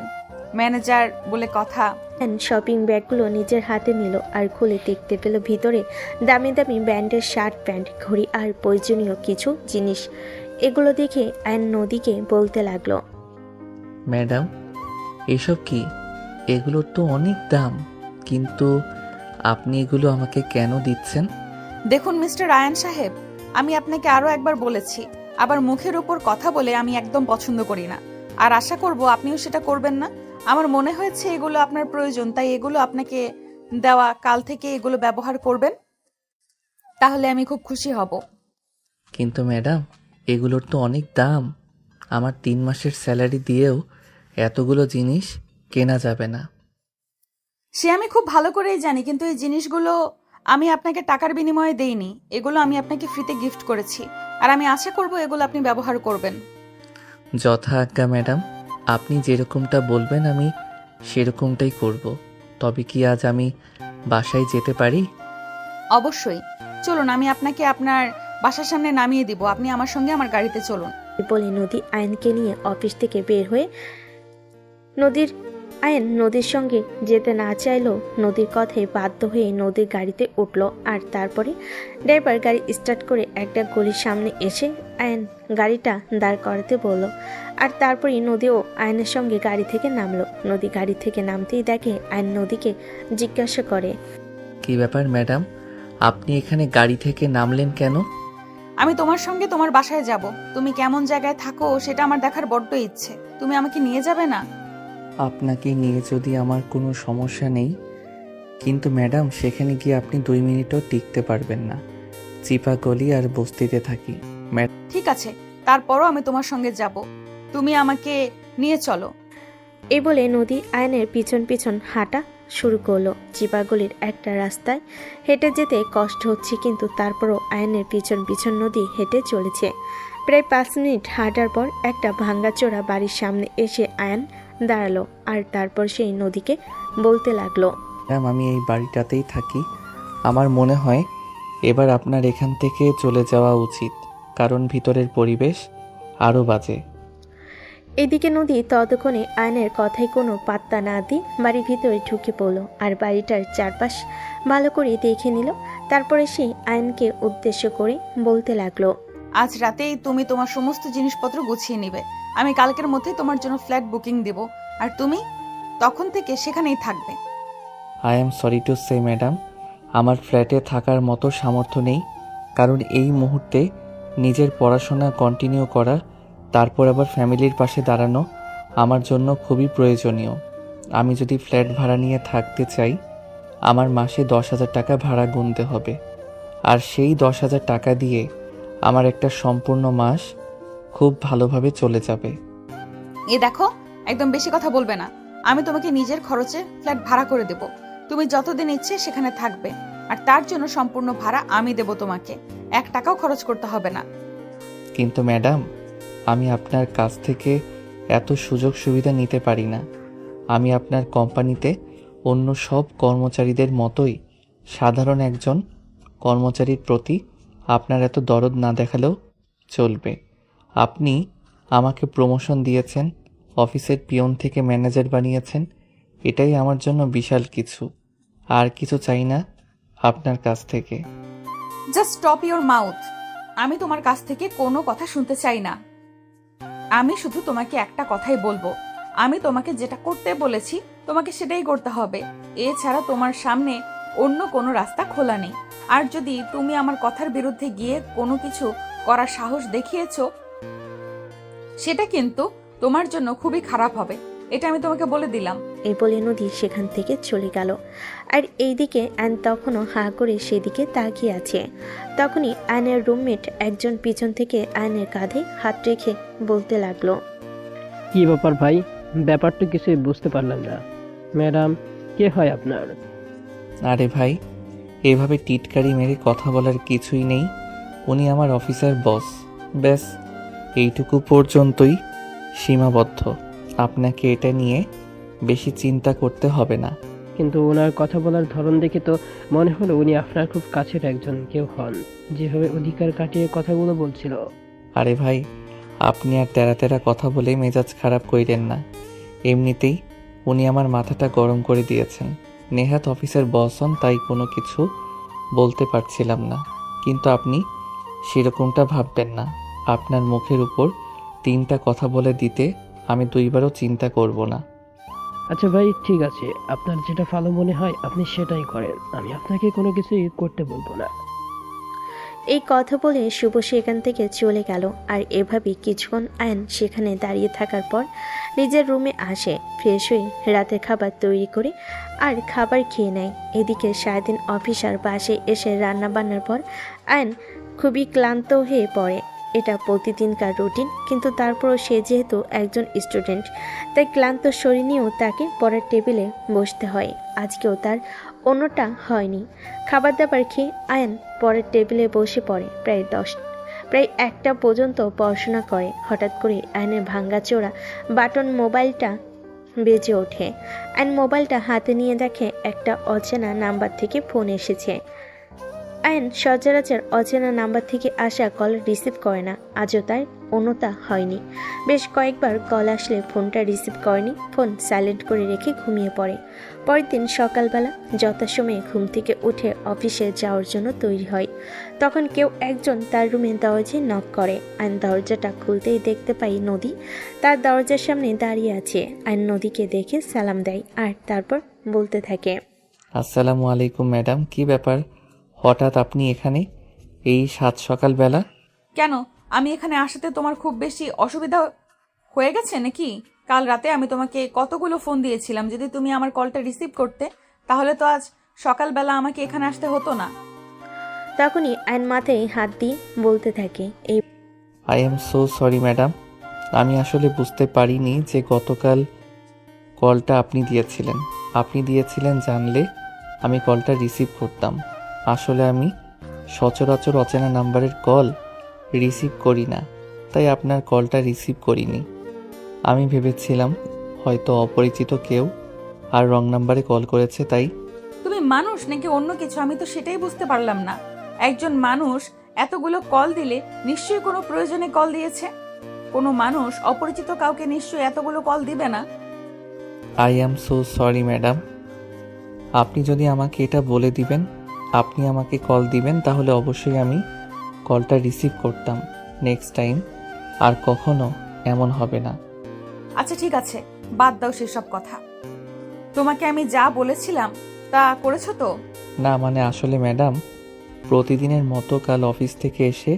ম্যানেজার বলে কথা। আয়ন শপিং ব্যাগগুলো নিজের হাতে নিল আর খুলে দেখতে পেল ভিতরে দামি দামি ব্র্যান্ডের শার্ট প্যান্ট ঘড়ি আর প্রয়োজনীয় কিছু জিনিস। এগুলো দেখে আয়ন নদীকে বলতে লাগলো, ম্যাডাম, এসব কি? এগুলোর তো অনেক দাম, কিন্তু আপনি এগুলো আমাকে কেন দিচ্ছেন? দেখুন মিস্টার আয়ান সাহেব, আমি আপনাকে আরো একবার বলেছি, আবার মুখের উপর কথা বলে আমি একদম পছন্দ করি না, আর আশা করব আপনিও সেটা করবেন না। আমার মনে হয়েছে এগুলো আপনার প্রয়োজন, তাই এগুলো আপনাকে দেওয়া। কাল থেকে এগুলো ব্যবহার করবেন, তাহলে আমি খুব খুশি হব। কিন্তু ম্যাডাম, এগুলোর তো অনেক দাম। আমার 3 মাসের স্যালারি দিয়েও এতগুলো জিনিস কেনা যাবে না। সে আমি খুব ভালো করেই জানি, কিন্তু এই জিনিসগুলো আমি আপনাকে টাকার বিনিময়ে দেইনি, এগুলো আমি আপনাকে ফ্রিতে গিফট করেছি, আর আমি আশা করব এগুলো আপনি ব্যবহার করবেন। যথা আজ্ঞা ম্যাডাম, আপনি যেরকমটা বলবেন আমি সেরকমটাই করব। তবে কি আজ আমি বাসায় যেতে পারি? অবশ্যই, চলুন আমি আপনাকে আপনার বাসার সামনে নামিয়ে দিব, আপনি আমার সঙ্গে আমার গাড়িতে চলুন। বলে নদী আয়নকে নিয়ে অফিস থেকে বের হয়ে আয়ন নদীর সঙ্গে যেতে না চাইলেও নদীর কথায় বাধ্য হয়ে নদীর গাড়িতে উঠল আর তারপরে ড্রাইভার গাড়ি স্টার্ট করে একটা গলির সামনে এসে আয়ন গাড়িটা দাঁড় করাতে বলল। আর তারপরেই নদীও আয়নের সঙ্গে গাড়ি থেকে নামলো। নদী গাড়ি থেকে নামতেই দেখে আয়ন নদীকে জিজ্ঞাসা করে, কি ব্যাপার ম্যাডাম, আপনি এখানে গাড়ি থেকে নামলেন কেন? আমি তোমার সঙ্গে তোমার বাসায় যাব, তুমি কেমন জায়গায় থাকো সেটা আমার দেখার বড্ড ইচ্ছে, তুমি আমাকে নিয়ে যাবে না? আপনাকে নিয়ে যদি আমার কোনো সমস্যা নেই, কিন্তু ম্যাডাম সেখানে গিয়ে আপনি 2 মিনিটও টিকতে পারবেন না। চিপা গলি আর বস্তিতে থাকি। ঠিক আছে, তারপরও আমি তোমার সঙ্গে যাব, তুমি আমাকে নিয়ে চলো। এই বলে নদী আয়নের পিছন পিছন হাঁটা শুরু করলো। চিপাগলির একটা রাস্তায় হেঁটে যেতে কষ্ট হচ্ছে, কিন্তু তারপরও আয়নের পিছন পিছন নদী হেঁটে চলেছে। প্রায় 5 মিনিট হাঁটার পর একটা ভাঙ্গাচোরা বাড়ির সামনে এসে আয়ন দাঁড়ালো আর তারপর সেই নদীকে বলতে লাগলো, ম্যাডাম, আমি এই বাড়িটাতেই থাকি। আমার মনে হয় এবার আপনার এখান থেকে চলে যাওয়া উচিত, কারণ ভিতরের পরিবেশ আরও বাজে। এদিকে নদী ততক্ষণে আয়নের কথায় কোনো পাত্তা না দিয়ে বাড়ির ভিতরে ঢুকে পড়ল আর বাড়িটার চারপাশ ভালো করে দেখে নিল। তারপরে সে আয়নকে উদ্দেশ্য করে বলতে লাগলো, আজ রাতেই তুমি তোমার সমস্ত জিনিসপত্র গুছিয়ে নিবে, আমি কালকের মধ্যে তোমার জন্য ফ্ল্যাট বুকিং দেব, আর তুমি তখন থেকে সেখানেই থাকবে। I am sorry to say madam, আমার ফ্ল্যাটে থাকার মতো সামর্থ্য নেই, কারণ এই মুহূর্তে নিজের পড়াশোনা কন্টিনিউ করা, তারপর আবার ফ্যামিলির পাশে দাঁড়ানো আমার জন্য খুবই প্রয়োজনীয়। আমি যদি ফ্ল্যাট ভাড়া নিয়ে থাকতে চাই, আমার মাসে 10,000 টাকা ভাড়া গুনতে হবে, আর সেই 10,000 টাকা দিয়ে আমার একটা সম্পূর্ণ মাস খুব ভালোভাবে চলে যাবে। এ দেখো, একদম বেশি কথা বলবে না, আমি তোমাকে নিজের খরচে ফ্ল্যাট ভাড়া করে দেব, তুমি যতদিন ইচ্ছে সেখানে থাকবে, আর তার জন্য সম্পূর্ণ ভাড়া আমি দেব, তোমাকে 1 টাকাও খরচ করতে হবে না। কিন্তু ম্যাডাম, আমি আপনার কাছ থেকে এত সুযোগ সুবিধা নিতে পারি না। আমি আপনার কোম্পানিতে অন্য সব কর্মচারীদের মতোই সাধারণ একজন কর্মচারীর প্রতি আপনার এত দরদ না দেখালেও চলবে। আপনি আমাকে প্রমোশন দিয়েছেন, অফিসের পিয়ন থেকে ম্যানেজার বানিয়েছেন, এটাই আমার জন্য বিশাল কিছু। আর কিছু চাই না আপনার কাছ থেকে। জাস্ট স্টপ ইওর মাউথ, আমি তোমার কাছ থেকে কোনো কথা শুনতে চাই না। আমি শুধু তোমাকে একটা কথাই বলবো, আমি তোমাকে যেটা করতে বলেছি তোমাকে সেটাই করতে হবে, এছাড়া তোমার সামনে অন্য কোনো রাস্তা খোলা নেই। আর যদি তুমি আমার কথার বিরুদ্ধে গিয়ে কোনো কিছু করার সাহস দেখিয়েছো, সেটা কিন্তু তোমার জন্য খুবই খারাপ হবে, এটা আমি তোমাকে বলে দিলাম। এই বলে নদী সেখান থেকে চলে গেল। আর এইদিকে অ্যান তখনও হাঁ করে সেদিকে তাকিয়ে আছে। তখনই অ্যানের রুমমেট একজন পিছন থেকে অ্যানের কাঁধে হাত রেখে বলতে লাগলো, কি ব্যাপার ভাই, ব্যাপারটা কিছুই বুঝতে পারলাম না। ম্যাডাম কে হয় আপনার? আরে ভাই, এভাবে টিটকারি মেরে কথা বলার কিছুই নেই, উনি আমার অফিসার বস। ব্যাস এইটুকু পর্যন্তই সীমাবদ্ধ। আপনাকে এটা নিয়ে বেশি চিন্তা করতে হবে না। কিন্তু ওনার কথা বলার ধরন দেখে তো মনে হলো উনি আপনার খুব কাছের একজন কেউ হন, যেভাবে অধিকার কাটিয়ে কথাগুলো বলছিল। আরে ভাই, আপনি আর তেরা তেরা কথা বলে মেজাজ খারাপ কইরেন না। এমনিতেই উনি আমার মাথাটা গরম করে দিয়েছেন। নেহাত অফিসের বস হন, তাই কোনো কিছু বলতে পারছিলাম না। কিন্তু আপনি সেরকমটা ভাববেন না। আপনার মুখের উপর 3টা কথা বলে দিতে আমি 2বারও চিন্তা করব না। আচ্ছা ভাই, ঠিক আছে, আপনার যেটা ভালো মনে হয় আপনি সেটাই করেন, আমি আপনাকে কোনো কিছুই করতে বলবো না। এই কথা বলে শুভ সেখান থেকে চলে গেল। আর এভাবেই কিছুক্ষণ আয়ন সেখানে দাঁড়িয়ে থাকার পর নিজের রুমে আসে, ফ্রেশ হয়ে রাতের খাবার তৈরি করে আর খাবার খেয়ে নেয়। এদিকে সারাদিন অফিসার বাসে এসে রান্না বান্নার পর আয়ন খুবই ক্লান্ত হয়ে পড়ে। এটা প্রতিদিনকার রুটিন, কিন্তু তারপরও সে যেহেতু একজন স্টুডেন্ট, তাই ক্লান্ত শরীর নিয়েও তাকে পড়ার টেবিলে বসতে হয়। আজকেও তার অন্যটা হয়নি। খাবার দাবার খেয়ে আয়ন পরের টেবিলে বসে পড়ে। প্রায় 1টা পর্যন্ত পড়াশোনা করে। হঠাৎ করে আয়নের ভাঙ্গাচোরা বাটন মোবাইলটা বেজে ওঠে। আয়ন মোবাইলটা হাতে নিয়ে দেখে একটা অচেনা নাম্বার থেকে ফোন এসেছে। আয়ন সচরাচর অচেনা নাম্বার থেকে আসা কল রিসিভ করে না, আজও তার অন্যতা হয়নি। বেশ কয়েকবার কল আসলে ফোনটা রিসিভ করেনি, ফোন সাইলেন্ট করে রেখে ঘুমিয়ে পড়ে। পরের দিন সকালবেলা যথাসময়ে ঘুম থেকে উঠে অফিসে যাওয়ার জন্য তৈরি হয়। তখন কেউ একজন তার রুমে দরজায় নক করে। আয়ন দরজাটা খুলতেই দেখতে পাই নদী তার দরজার সামনে দাঁড়িয়ে আছে। আয়ন নদীকে দেখে সালাম দেয় আর তারপর বলতে থাকে, আসসালামু আলাইকুম ম্যাডাম, কি ব্যাপার হঠাৎ আপনি এখানে এই সাত সকালবেলা? কেন, আমি এখানে আসাতে তোমার খুব বেশি অসুবিধা হয়ে গেছে নাকি? কাল রাতে আমি তোমাকে কতগুলো ফোন দিয়েছিলাম, যদি তুমি আমার কলটা রিসিভ করতে তাহলে তো আজ সকালবেলা আমাকে এখানে আসতে হতো না। তখনই আয়ন মাথায় হাত দিয়ে বলতে থাকে, এই I am so sorry madam, আমি আসলে বুঝতে পারিনি যে গতকাল কলটা আপনি দিয়েছিলেন জানলে আমি কলটা রিসিভ করতাম। আসলে আমি সচরাচর অচেনা নাম্বারের কল রিসিভ করি না, তাই আপনার কলটা রিসিভ করিনি। আমি ভেবেছিলাম হয়তো অপরিচিত কেউ আর রং নাম্বারে কল করেছে, তাই। তুমি মানুষ নাকি অন্য কিছু, আমি তো সেটাই বুঝতে পারলাম না। একজন মানুষ এতগুলো কল দিলে নিশ্চয়ই কোনো প্রয়োজনে কল দিয়েছে। কোনো মানুষ অপরিচিত কাউকে নিশ্চয়ই এতগুলো কল দিবে না। I am so sorry madam, আপনি যদি আমাকে এটা বলে দিবেন আপনি আমাকে কল দিবেন, তাহলে অবশ্যই আমি কলটা রিসিভ করতাম। নেক্সট টাইম আর কখনো এমন হবে না। আচ্ছা ঠিক আছে, বাদ দাও সেসব কথা। তোমাকে আমি যা বলেছিলাম তা করেছো তো? না মানে আসলে ম্যাডাম, প্রতিদিনের মতো কাল অফিস থেকে এসে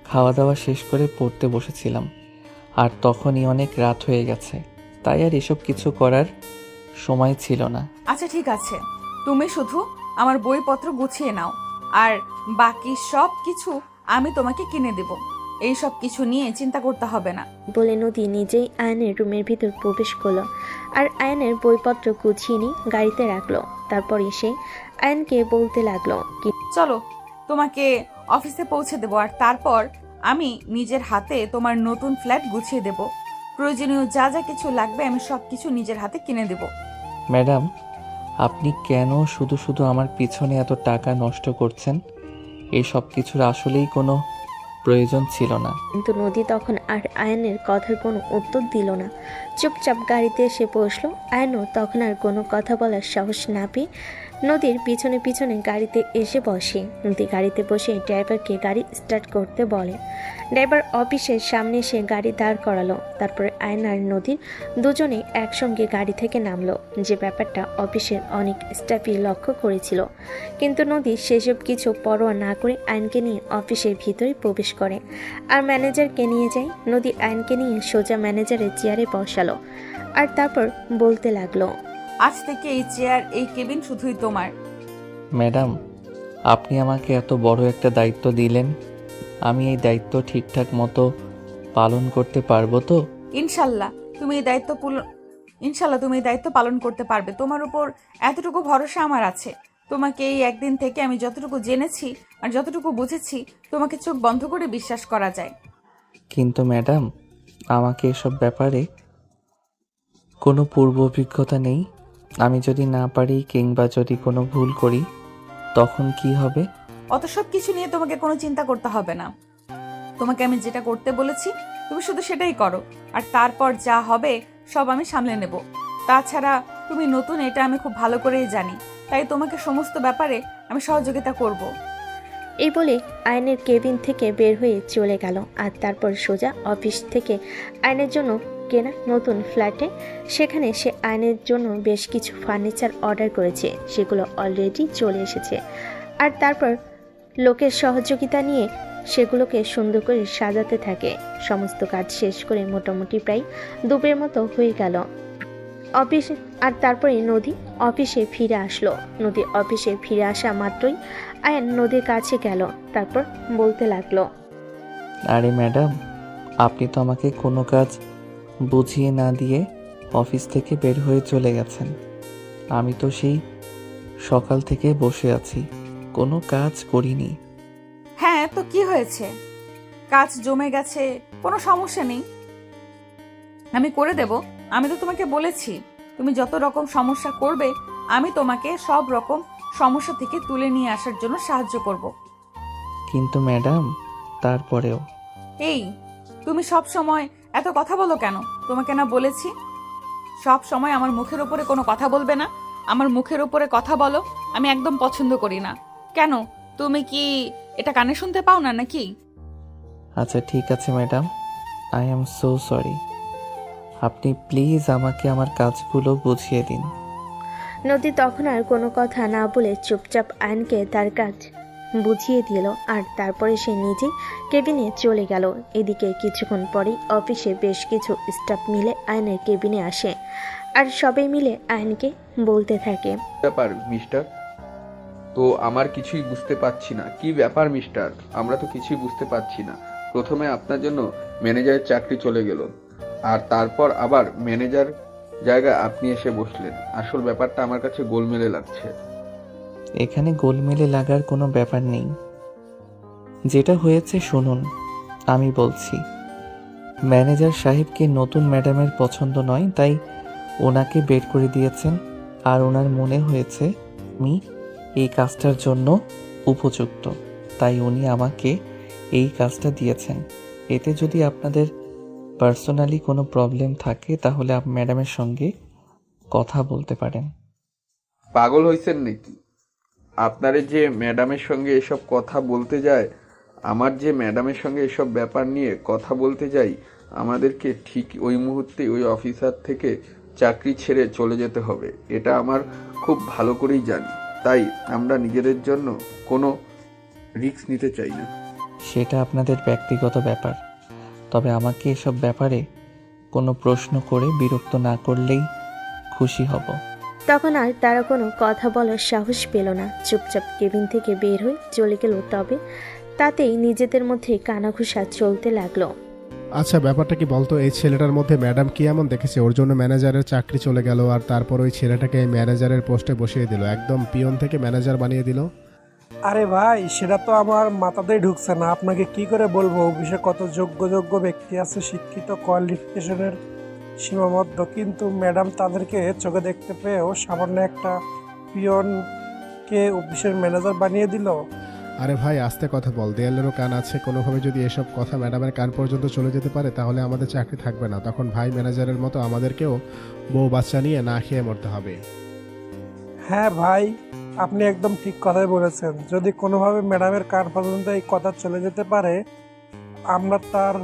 খাওয়া দাওয়া শেষ করে পড়তে বসেছিলাম, আর তখনই অনেক রাত হয়ে গেছে, তাই আর এসব কিছু করার সময় ছিল না। আচ্ছা ঠিক আছে, তুমি শুধু আমার বইপত্র গুছিয়ে নাও, আর বাকি সব কিছু আমি তোমাকে কিনে দেব। এই সব কিছু নিয়ে চিন্তা করতে হবে না। বলে নদী নিজেই আয়নের রুমের ভিতর প্রবেশ করলো আর আয়নের বইপত্র গুছিয়ে নিয়ে গাড়িতে রাখলো। তারপর এসে আয়নকে বলতে লাগলো, চলো, তোমাকে অফিসে পৌঁছে দেবো, আর তারপর আমি নিজের হাতে তোমার নতুন ফ্ল্যাট গুছিয়ে দেব। প্রয়োজনীয় যা যা কিছু লাগবে আমি সব কিছু নিজের হাতে কিনে দেব। ম্যাডাম, আপনি কেন শুধু শুধু আমার পিছনে এত টাকা নষ্ট করছেন? এই সব কিছুর আসলেই কোনো প্রয়োজন ছিল না। কিন্তু নদী তখন আর আয়নের কথার কোনো উত্তর দিল না, চুপচাপ গাড়িতে এসে বসলো। আয়নও তখন আর কোনো কথা বলার সাহস না পেয়ে নদীর পিছনে পিছনে গাড়িতে এসে বসে। নদী গাড়িতে বসে ড্রাইভারকে গাড়ি স্টার্ট করতে বলে। ড্রাইভার অফিসের সামনে এসে গাড়ি দাঁড় করালো। তারপরে আয়ন আর নদীর দুজনে একসঙ্গে গাড়ি থেকে নামলো। যে ব্যাপারটা অফিসের অনেক স্টাফই লক্ষ্য করেছিল, কিন্তু নদী সেসব কিছু পরোয়া না করে আয়নকে নিয়ে অফিসের ভিতরে প্রবেশ করে আর ম্যানেজারকে নিয়ে যায়। নদী আয়নকে নিয়ে সোজা ম্যানেজারের চেয়ারে বসালো আর তারপর বলতে লাগলো, আজ থেকে এই চেয়ার, এই কেবিন শুধুই তোমার। ম্যাডাম, আপনি আমাকে এত বড় একটা দায়িত্ব দিলেন, আমি এই দায়িত্ব ঠিকঠাক মতো পালন করতে পারবো তো? ইনশাল্লাহ তুমি এই দায়িত্ব পালন করতে পারবে। তোমার উপর এতটুকু ভরসা আমার আছে। তোমাকে এই একদিন থেকে আমি যতটুকু জেনেছি আর যতটুকু বুঝেছি, তোমাকে চোখ বন্ধ করে বিশ্বাস করা যায়। কিন্তু ম্যাডাম, আমাকে এসব ব্যাপারে কোনো পূর্ব অভিজ্ঞতা নেই। আমি যদি না পারি কিংবা যদি কোনো ভুল করি তখন কি হবে? অত সব কিছু নিয়ে তোমাকে কোনো চিন্তা করতে হবে না। তোমাকে আমি যেটা করতে বলেছি তুমি শুধু সেটাই করো, আর তারপর যা হবে সব আমি সামলে নেব। তাছাড়া তুমি নতুন, এটা আমি খুব ভালো করেই জানি, তাই তোমাকে সমস্ত ব্যাপারে আমি সহযোগিতা করব। এই বলে আয়নের কেবিন থেকে বের হয়ে চলে গেল আর তারপর সোজা অফিস থেকে আয়নের জন্য কেনা নতুন ফ্ল্যাটে। সেখানে সে আয়নের জন্য বেশ কিছু ফার্নিচার অর্ডার করেছে, সেগুলো অলরেডি চলে এসেছে। আর তারপর লোকের সহযোগিতা নিয়ে সেগুলোকে সুন্দর করে সাজাতে থাকে। সমস্ত কাজ শেষ করে মোটামুটি প্রায় দুপুরের মতো হয়ে গেল অফিসে। আর তারপরে নদী অফিসে ফিরে আসলো। নদী অফিসে ফিরে আসা মাত্রই আয়ান নদীর কাছে গেল, তারপর বলতে লাগলো, আরে ম্যাডাম, আপনি তো আমাকে কোনো কাজ বুঝিয়ে না দিয়ে অফিস থেকে বের হয়ে চলে গেছেন। আমি তো সেই সকাল থেকে বসে আছি, কোনো কাজ করিনি। হ্যাঁ, তো কি হয়েছে? কাজ জমে গেছে, কোনো সমস্যা নেই, আমি করে দেব। আমি তো তোমাকে বলেছি তুমি যত রকম সমস্যা করবে আমি তোমাকে সব রকম সমস্যা থেকে তুলে নিয়ে আসার জন্য সাহায্য করব। কিন্তু ম্যাডাম, তারপরেও এই, তুমি সব সময় এত কথা বলো কেন? তোমাকে না বলেছি সব সময় আমার মুখের উপরে কোনো কথা বলবে না। আমার মুখের উপরে কথা বলো আমি একদম পছন্দ করি না। কেন, তুমি কি এটা কানে শুনতে পাও না নাকি? আচ্ছা ঠিক আছে madam, I am so sorry. আপনি প্লিজ আমাকে আমার কাজগুলো বুঝিয়ে দিন। নদী তখন আর কোনো কথা না বলে চুপচাপ আয়নকে তার কাজ বুঝিয়ে দিল আর তারপরে সে নিজেই কেবিনে চলে গেল। এদিকে কিছুক্ষণ পরেই অফিসে বেশ কিছু স্টাফ মিলে আয়নের কেবিনে আসে আর সবাই মিলে আয়নকে বলতে থাকে, ব্যাপার মিস্টার? তো আমার কিছুই বুঝতে পারছি না। কি ব্যাপার মিস্টার? আমরা তো কিছুই বুঝতে পারছি না। প্রথমে আপনার জন্য ম্যানেজারের চাকরি চলে গেল, আর তারপর আবার ম্যানেজার জায়গায় আপনি এসে বসলেন। আসল ব্যাপারটা আমার কাছে গোলমেলে লাগছে। এখানে গোলমেলে লাগার কোনো ব্যাপার নেই। যেটা হয়েছে শুনুন, আমি বলছি। ম্যানেজার সাহেবকে নতুন ম্যাডামের পছন্দ নয়, তাই ওনাকে বের করে দিয়েছেন। আর ওনার মনে হয়েছে আমি এই কাজটার জন্য উপযুক্ত, তাই উনি আমাকে এই কাজটা দিয়েছেন। এতে যদি আপনাদের পার্সোনালি কোনো প্রবলেম থাকে তাহলে ম্যাডামের সঙ্গে কথা বলতে পারেন। পাগল হয়েছেন নাকি? আপনারে যে ম্যাডামের সঙ্গে এসব কথা বলতে যায়, আমার যে ম্যাডামের সঙ্গে এসব ব্যাপার নিয়ে কথা বলতে যাই, আমাদেরকে ঠিক ওই মুহূর্তে ওই অফিসার থেকে চাকরি ছেড়ে চলে যেতে হবে। এটা আমার খুব ভালো করেই জানি, তাই আমরা নিজেদের জন্য কোনো রিস্ক নিতে চাই না। সেটা আপনাদের ব্যক্তিগত ব্যাপার, তবে আমাকে এসব ব্যাপারে কোনো প্রশ্ন করে বিরক্ত না করলেই খুশি হব। তখন আর তারা কোনো কথা বলার সাহস পেল না, চুপচাপ কেবিন থেকে বের হয়ে চলে গেল। তবে তাতেই নিজেদের মধ্যে কানাঘুষা চলতে লাগলো। আচ্ছা ব্যাপারটা কি বলতো, এই ছেলেটার মধ্যে ম্যাডাম কি এমন দেখেছে ওর জন্য ম্যানেজারের চাকরি চলে গেল, আর তারপর ওই ছেলেটাকে ম্যানেজারের পোস্টে বসিয়ে দিল, একদম পিয়ন থেকে ম্যানেজার বানিয়ে দিল। আরে ভাই, সেটা তো আমার মাথাতেই ঢুকছে না। আপনাকে কি করে বলবো অফিসে কত যোগ্য ব্যক্তি আছে, শিক্ষিত, কোয়ালিফিকেশনের সীমাবদ্ধ, কিন্তু ম্যাডাম তাদেরকে চোখে দেখতে পেয়েও সামান্য একটা পিয়নকে অফিসের ম্যানেজার বানিয়ে দিল। আরে ভাই আস্তে কথা বল, দেয়ালেরও কান আছে। কোনোভাবে যদি এসব কথা ম্যাডামের কান পর্যন্ত চলে যেতে পারে তাহলে আমাদের চাকরি থাকবে না, তখন ভাই ম্যানেজারের মতো আমাদেরকেও বউ বাচ্চা নিয়ে না খেয়ে মরতে হবে। হ্যাঁ ভাই, আপনি একদম ঠিক কথাই বলেছেন। যদি কোনোভাবে ম্যাডামের কান পর্যন্ত এই কথা চলে যেতে পারে, আমরা তার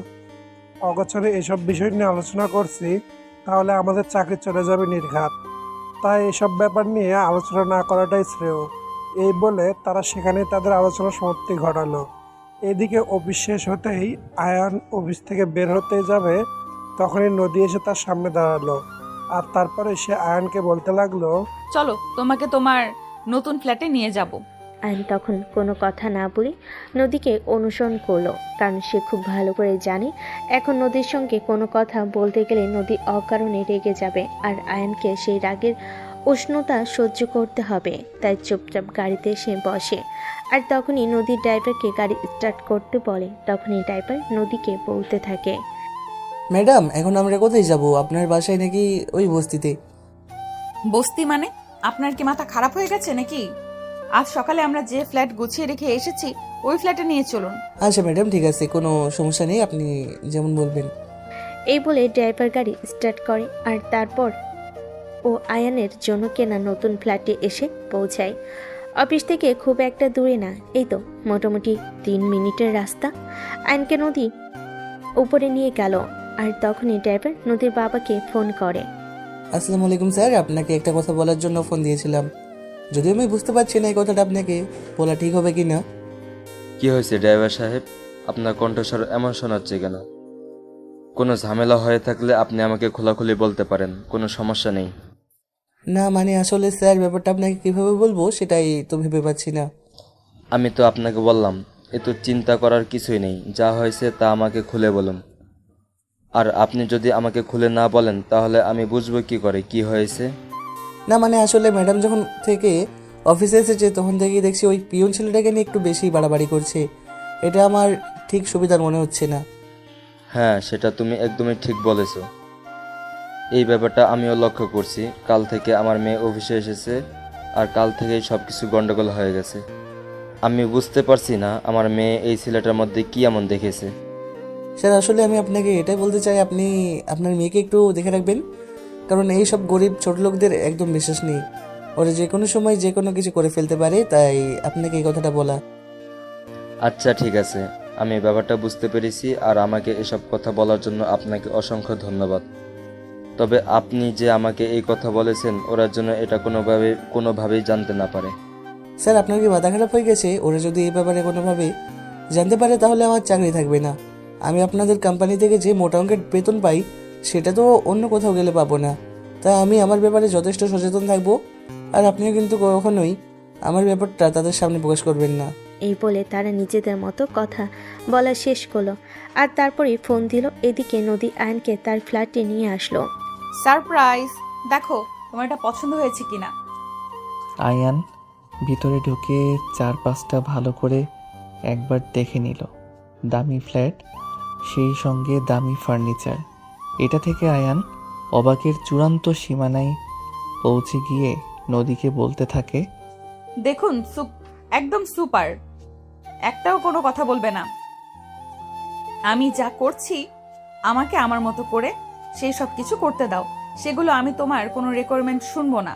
অগোচরে এসব বিষয় নিয়ে আলোচনা করছি, তাহলে আমাদের চাকরি চলে যাবে নির্ঘাত। তাই এসব ব্যাপার নিয়ে আলোচনা না করাটাই শ্রেয়। এই বলে তারা সেখানে তাদের আলোচনা সমাপ্তি ঘটালো। এদিকে অফিস শেষ হতেই আয়ান অফিস থেকে বের হতে যাবে, তখনই নদী এসে তার সামনে দাঁড়ালো। আর তারপরে সে আয়ানকে বলতে লাগলো, চলো তোমাকে তোমার নতুন ফ্ল্যাটে নিয়ে যাব। আয়ন তখন কোনো কথা না বলে নদীকে অনুসরণ করলো, কারণ সে খুব ভালো করে জানে এখন নদীর সঙ্গে কোনো কথা বলতে গেলে নদী অকারণে রেগে যাবে আর আয়নকে সেই রাগের উষ্ণতা সহ্য করতে হবে, তাই চুপচাপ গাড়িতে এসে বসে। আর তখনই নদীর ড্রাইভারকে গাড়ি স্টার্ট করতে বলে। তখনই ড্রাইভার নদীকে বলতে থাকে, ম্যাডাম এখন আমরা কোথায় যাব? আপনার বাসায় নাকি ওই বস্তিতে? বস্তি মানে? আপনার কি মাথা খারাপ হয়ে গেছে নাকি? আজ সকালে আমরা যে ফ্ল্যাট গুছিয়ে রেখে এসেছি ওই ফ্ল্যাটে নিয়ে চলুন। আচ্ছা ম্যাডাম ঠিক আছে, কোনো সমস্যা নেই, আপনি যেমন বলবেন। এই বলে ড্রাইভার গাড়ি স্টার্ট করে। আর তারপর ও আয়ানের জন্য কেনা নতুন ফ্ল্যাটে এসে পৌঁছায়। অফিস থেকে খুব একটা দূরে না, এই তো মোটামুটি 3 মিনিটের রাস্তা। আয়নকে নদী উপরে নিয়ে গেল। আর তখনই ড্রাইভার নদীর বাবাকে ফোন করে। আসসালামু আলাইকুম স্যার, আপনাকে একটা কথা বলার জন্য ফোন দিয়েছিলাম, যদিও আমি বুঝতে পারছি না এই কথাটা আপনাকে বলা ঠিক হবে কি না। কি হয়েছে ড্রাইভার সাহেব? আপনার কণ্ঠস্বর এমন শোনাচ্ছে কেন? কোনো ঝামেলা হয়ে থাকলে আপনি আমাকে খোলাখুলি বলতে পারেন, কোনো সমস্যা নেই। না মানে আসলে স্যার ব্যাপারটা আপনাকে কিভাবে বলবো সেটাই তো ভেবে পাচ্ছি না। আমি তো আপনাকে বললাম, এ তো চিন্তা করার কিছুই নেই, যা হয়েছে তা আমাকে খুলে বলুন। আর আপনি যদি আমাকে খুলে না বলেন তাহলে আমি বুঝবো কি করে কি হয়েছে। না মানে আসলে ম্যাডাম যখন থেকে অফিসে এসেছে তখন থেকেই দেখছি ওই পিয়ন ছেলেটাকে নিয়ে একটু বেশি বাড়াবাড়ি করছে, এটা আমার ঠিক সুবিধার মনে হচ্ছে না। হ্যাঁ, সেটা তুমি একদমই ঠিক বলেছো। এই ব্যাপারটা আমিও লক্ষ্য করছি। কাল থেকে আমার মেয়ে অফিসে এসেছে আর কাল থেকেই সব কিছু গন্ডগোল হয়ে গেছে। আমি বুঝতে পারছি না আমার মেয়ে এই ছেলেটার মধ্যে কি এমন দেখেছে। স্যার আসলে আমি আপনাকে এটাই বলতে চাই, আপনি আপনার মেয়েকে একটু দেখে রাখবেন, কারণ এই সব গরিব ছোট লোকদের একদম বিশ্বাস নেই, ওরা যে কোনো সময় যে কোনো কিছু করে ফেলতে পারে, তাই আপনাকে এই কথাটা বলা। আচ্ছা ঠিক আছে, আমি ব্যাপারটা বুঝতে পেরেছি আর আমাকে এসব কথা বলার জন্য আপনাকে অসংখ্য ধন্যবাদ। তবে আপনি যে আমাকে এই কথা বলেছেন ওরা জন্য এটা কোনোভাবেই জানতে না পারে। স্যার আপনার কি মাথা খারাপ হয়ে গেছে? ওরা যদি এই ব্যাপারে কোনোভাবে জানতে পারে তাহলে আমার চাকরি থাকবে না। আমি আপনাদের কোম্পানি থেকে যে মোটা অঙ্কের বেতন পাই সেটা তো অন্য কোথাও গেলে পাবো না, তাই আমি আমার ব্যাপারে যথেষ্ট সচেতন থাকবো। আর আপনিও কিন্তু কখনোই আমার ব্যাপারটা তাদের সামনে প্রকাশ করবেন না। এই বলে তারা নিজেদের মতো কথা বলা শেষ করলো। আর তারপরেই ফোন দিল। এদিকে নদী আয়নকে তার ফ্ল্যাটে নিয়ে আসলো। সারপ্রাইজ! দেখো তোমার এটা পছন্দ হয়েছে কিনা। আয়ান ভিতরে ঢুকে 4-5টা ভালো করে একবার দেখে নিল। দামি ফ্ল্যাট, সেই সঙ্গে দামি ফার্নিচার। এটা থেকে আয়ান অবাকের চূড়ান্ত সীমানায় পৌঁছে গিয়ে নদীকে বলতে থাকে, দেখুন একদম সুপার, একটাও কোনো কথা বলবে না। আমি যা করছি আমাকে আমার মতো করে সেই সব কিছু করতে দাও, সেগুলো আমি তোমার কোনো রিকোয়ারমেন্ট শুনবো না।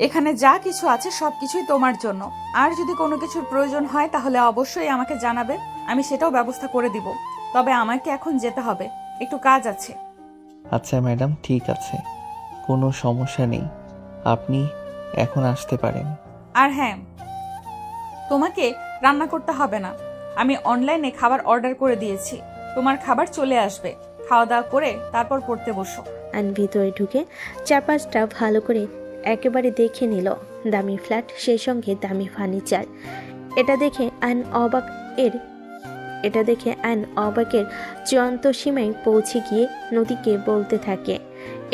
এখানে যা কিছু আছে সব কিছুই তোমার জন্য। আর যদি কোনো কিছুর প্রয়োজন হয় তাহলে অবশ্যই আমাকে জানাবে, আমি সেটাও ব্যবস্থা করে দিব। তবে আমাকে এখন যেতে হবে, একটু কাজ আছে। আচ্ছা ম্যাডাম ঠিক আছে, কোনো সমস্যা নেই, আপনি এখন আসতে পারেন। আর হ্যাঁ, তোমাকে রান্না করতে হবে না, আমি অনলাইনে খাবার অর্ডার করে দিয়েছি, তোমার খাবার চলে আসবে। খাওয়া দাওয়া করে তারপর পড়তে বসো। আর ভিতরে ঢুকে 4-5টা ভালো করে একেবারে দেখে নিল। দামি ফ্ল্যাট, সেই সঙ্গে দামি ফার্নিচার। এটা দেখে আয়ন অবাকের চূড়ান্ত সীমায় পৌঁছে গিয়ে নদীকে বলতে থাকে।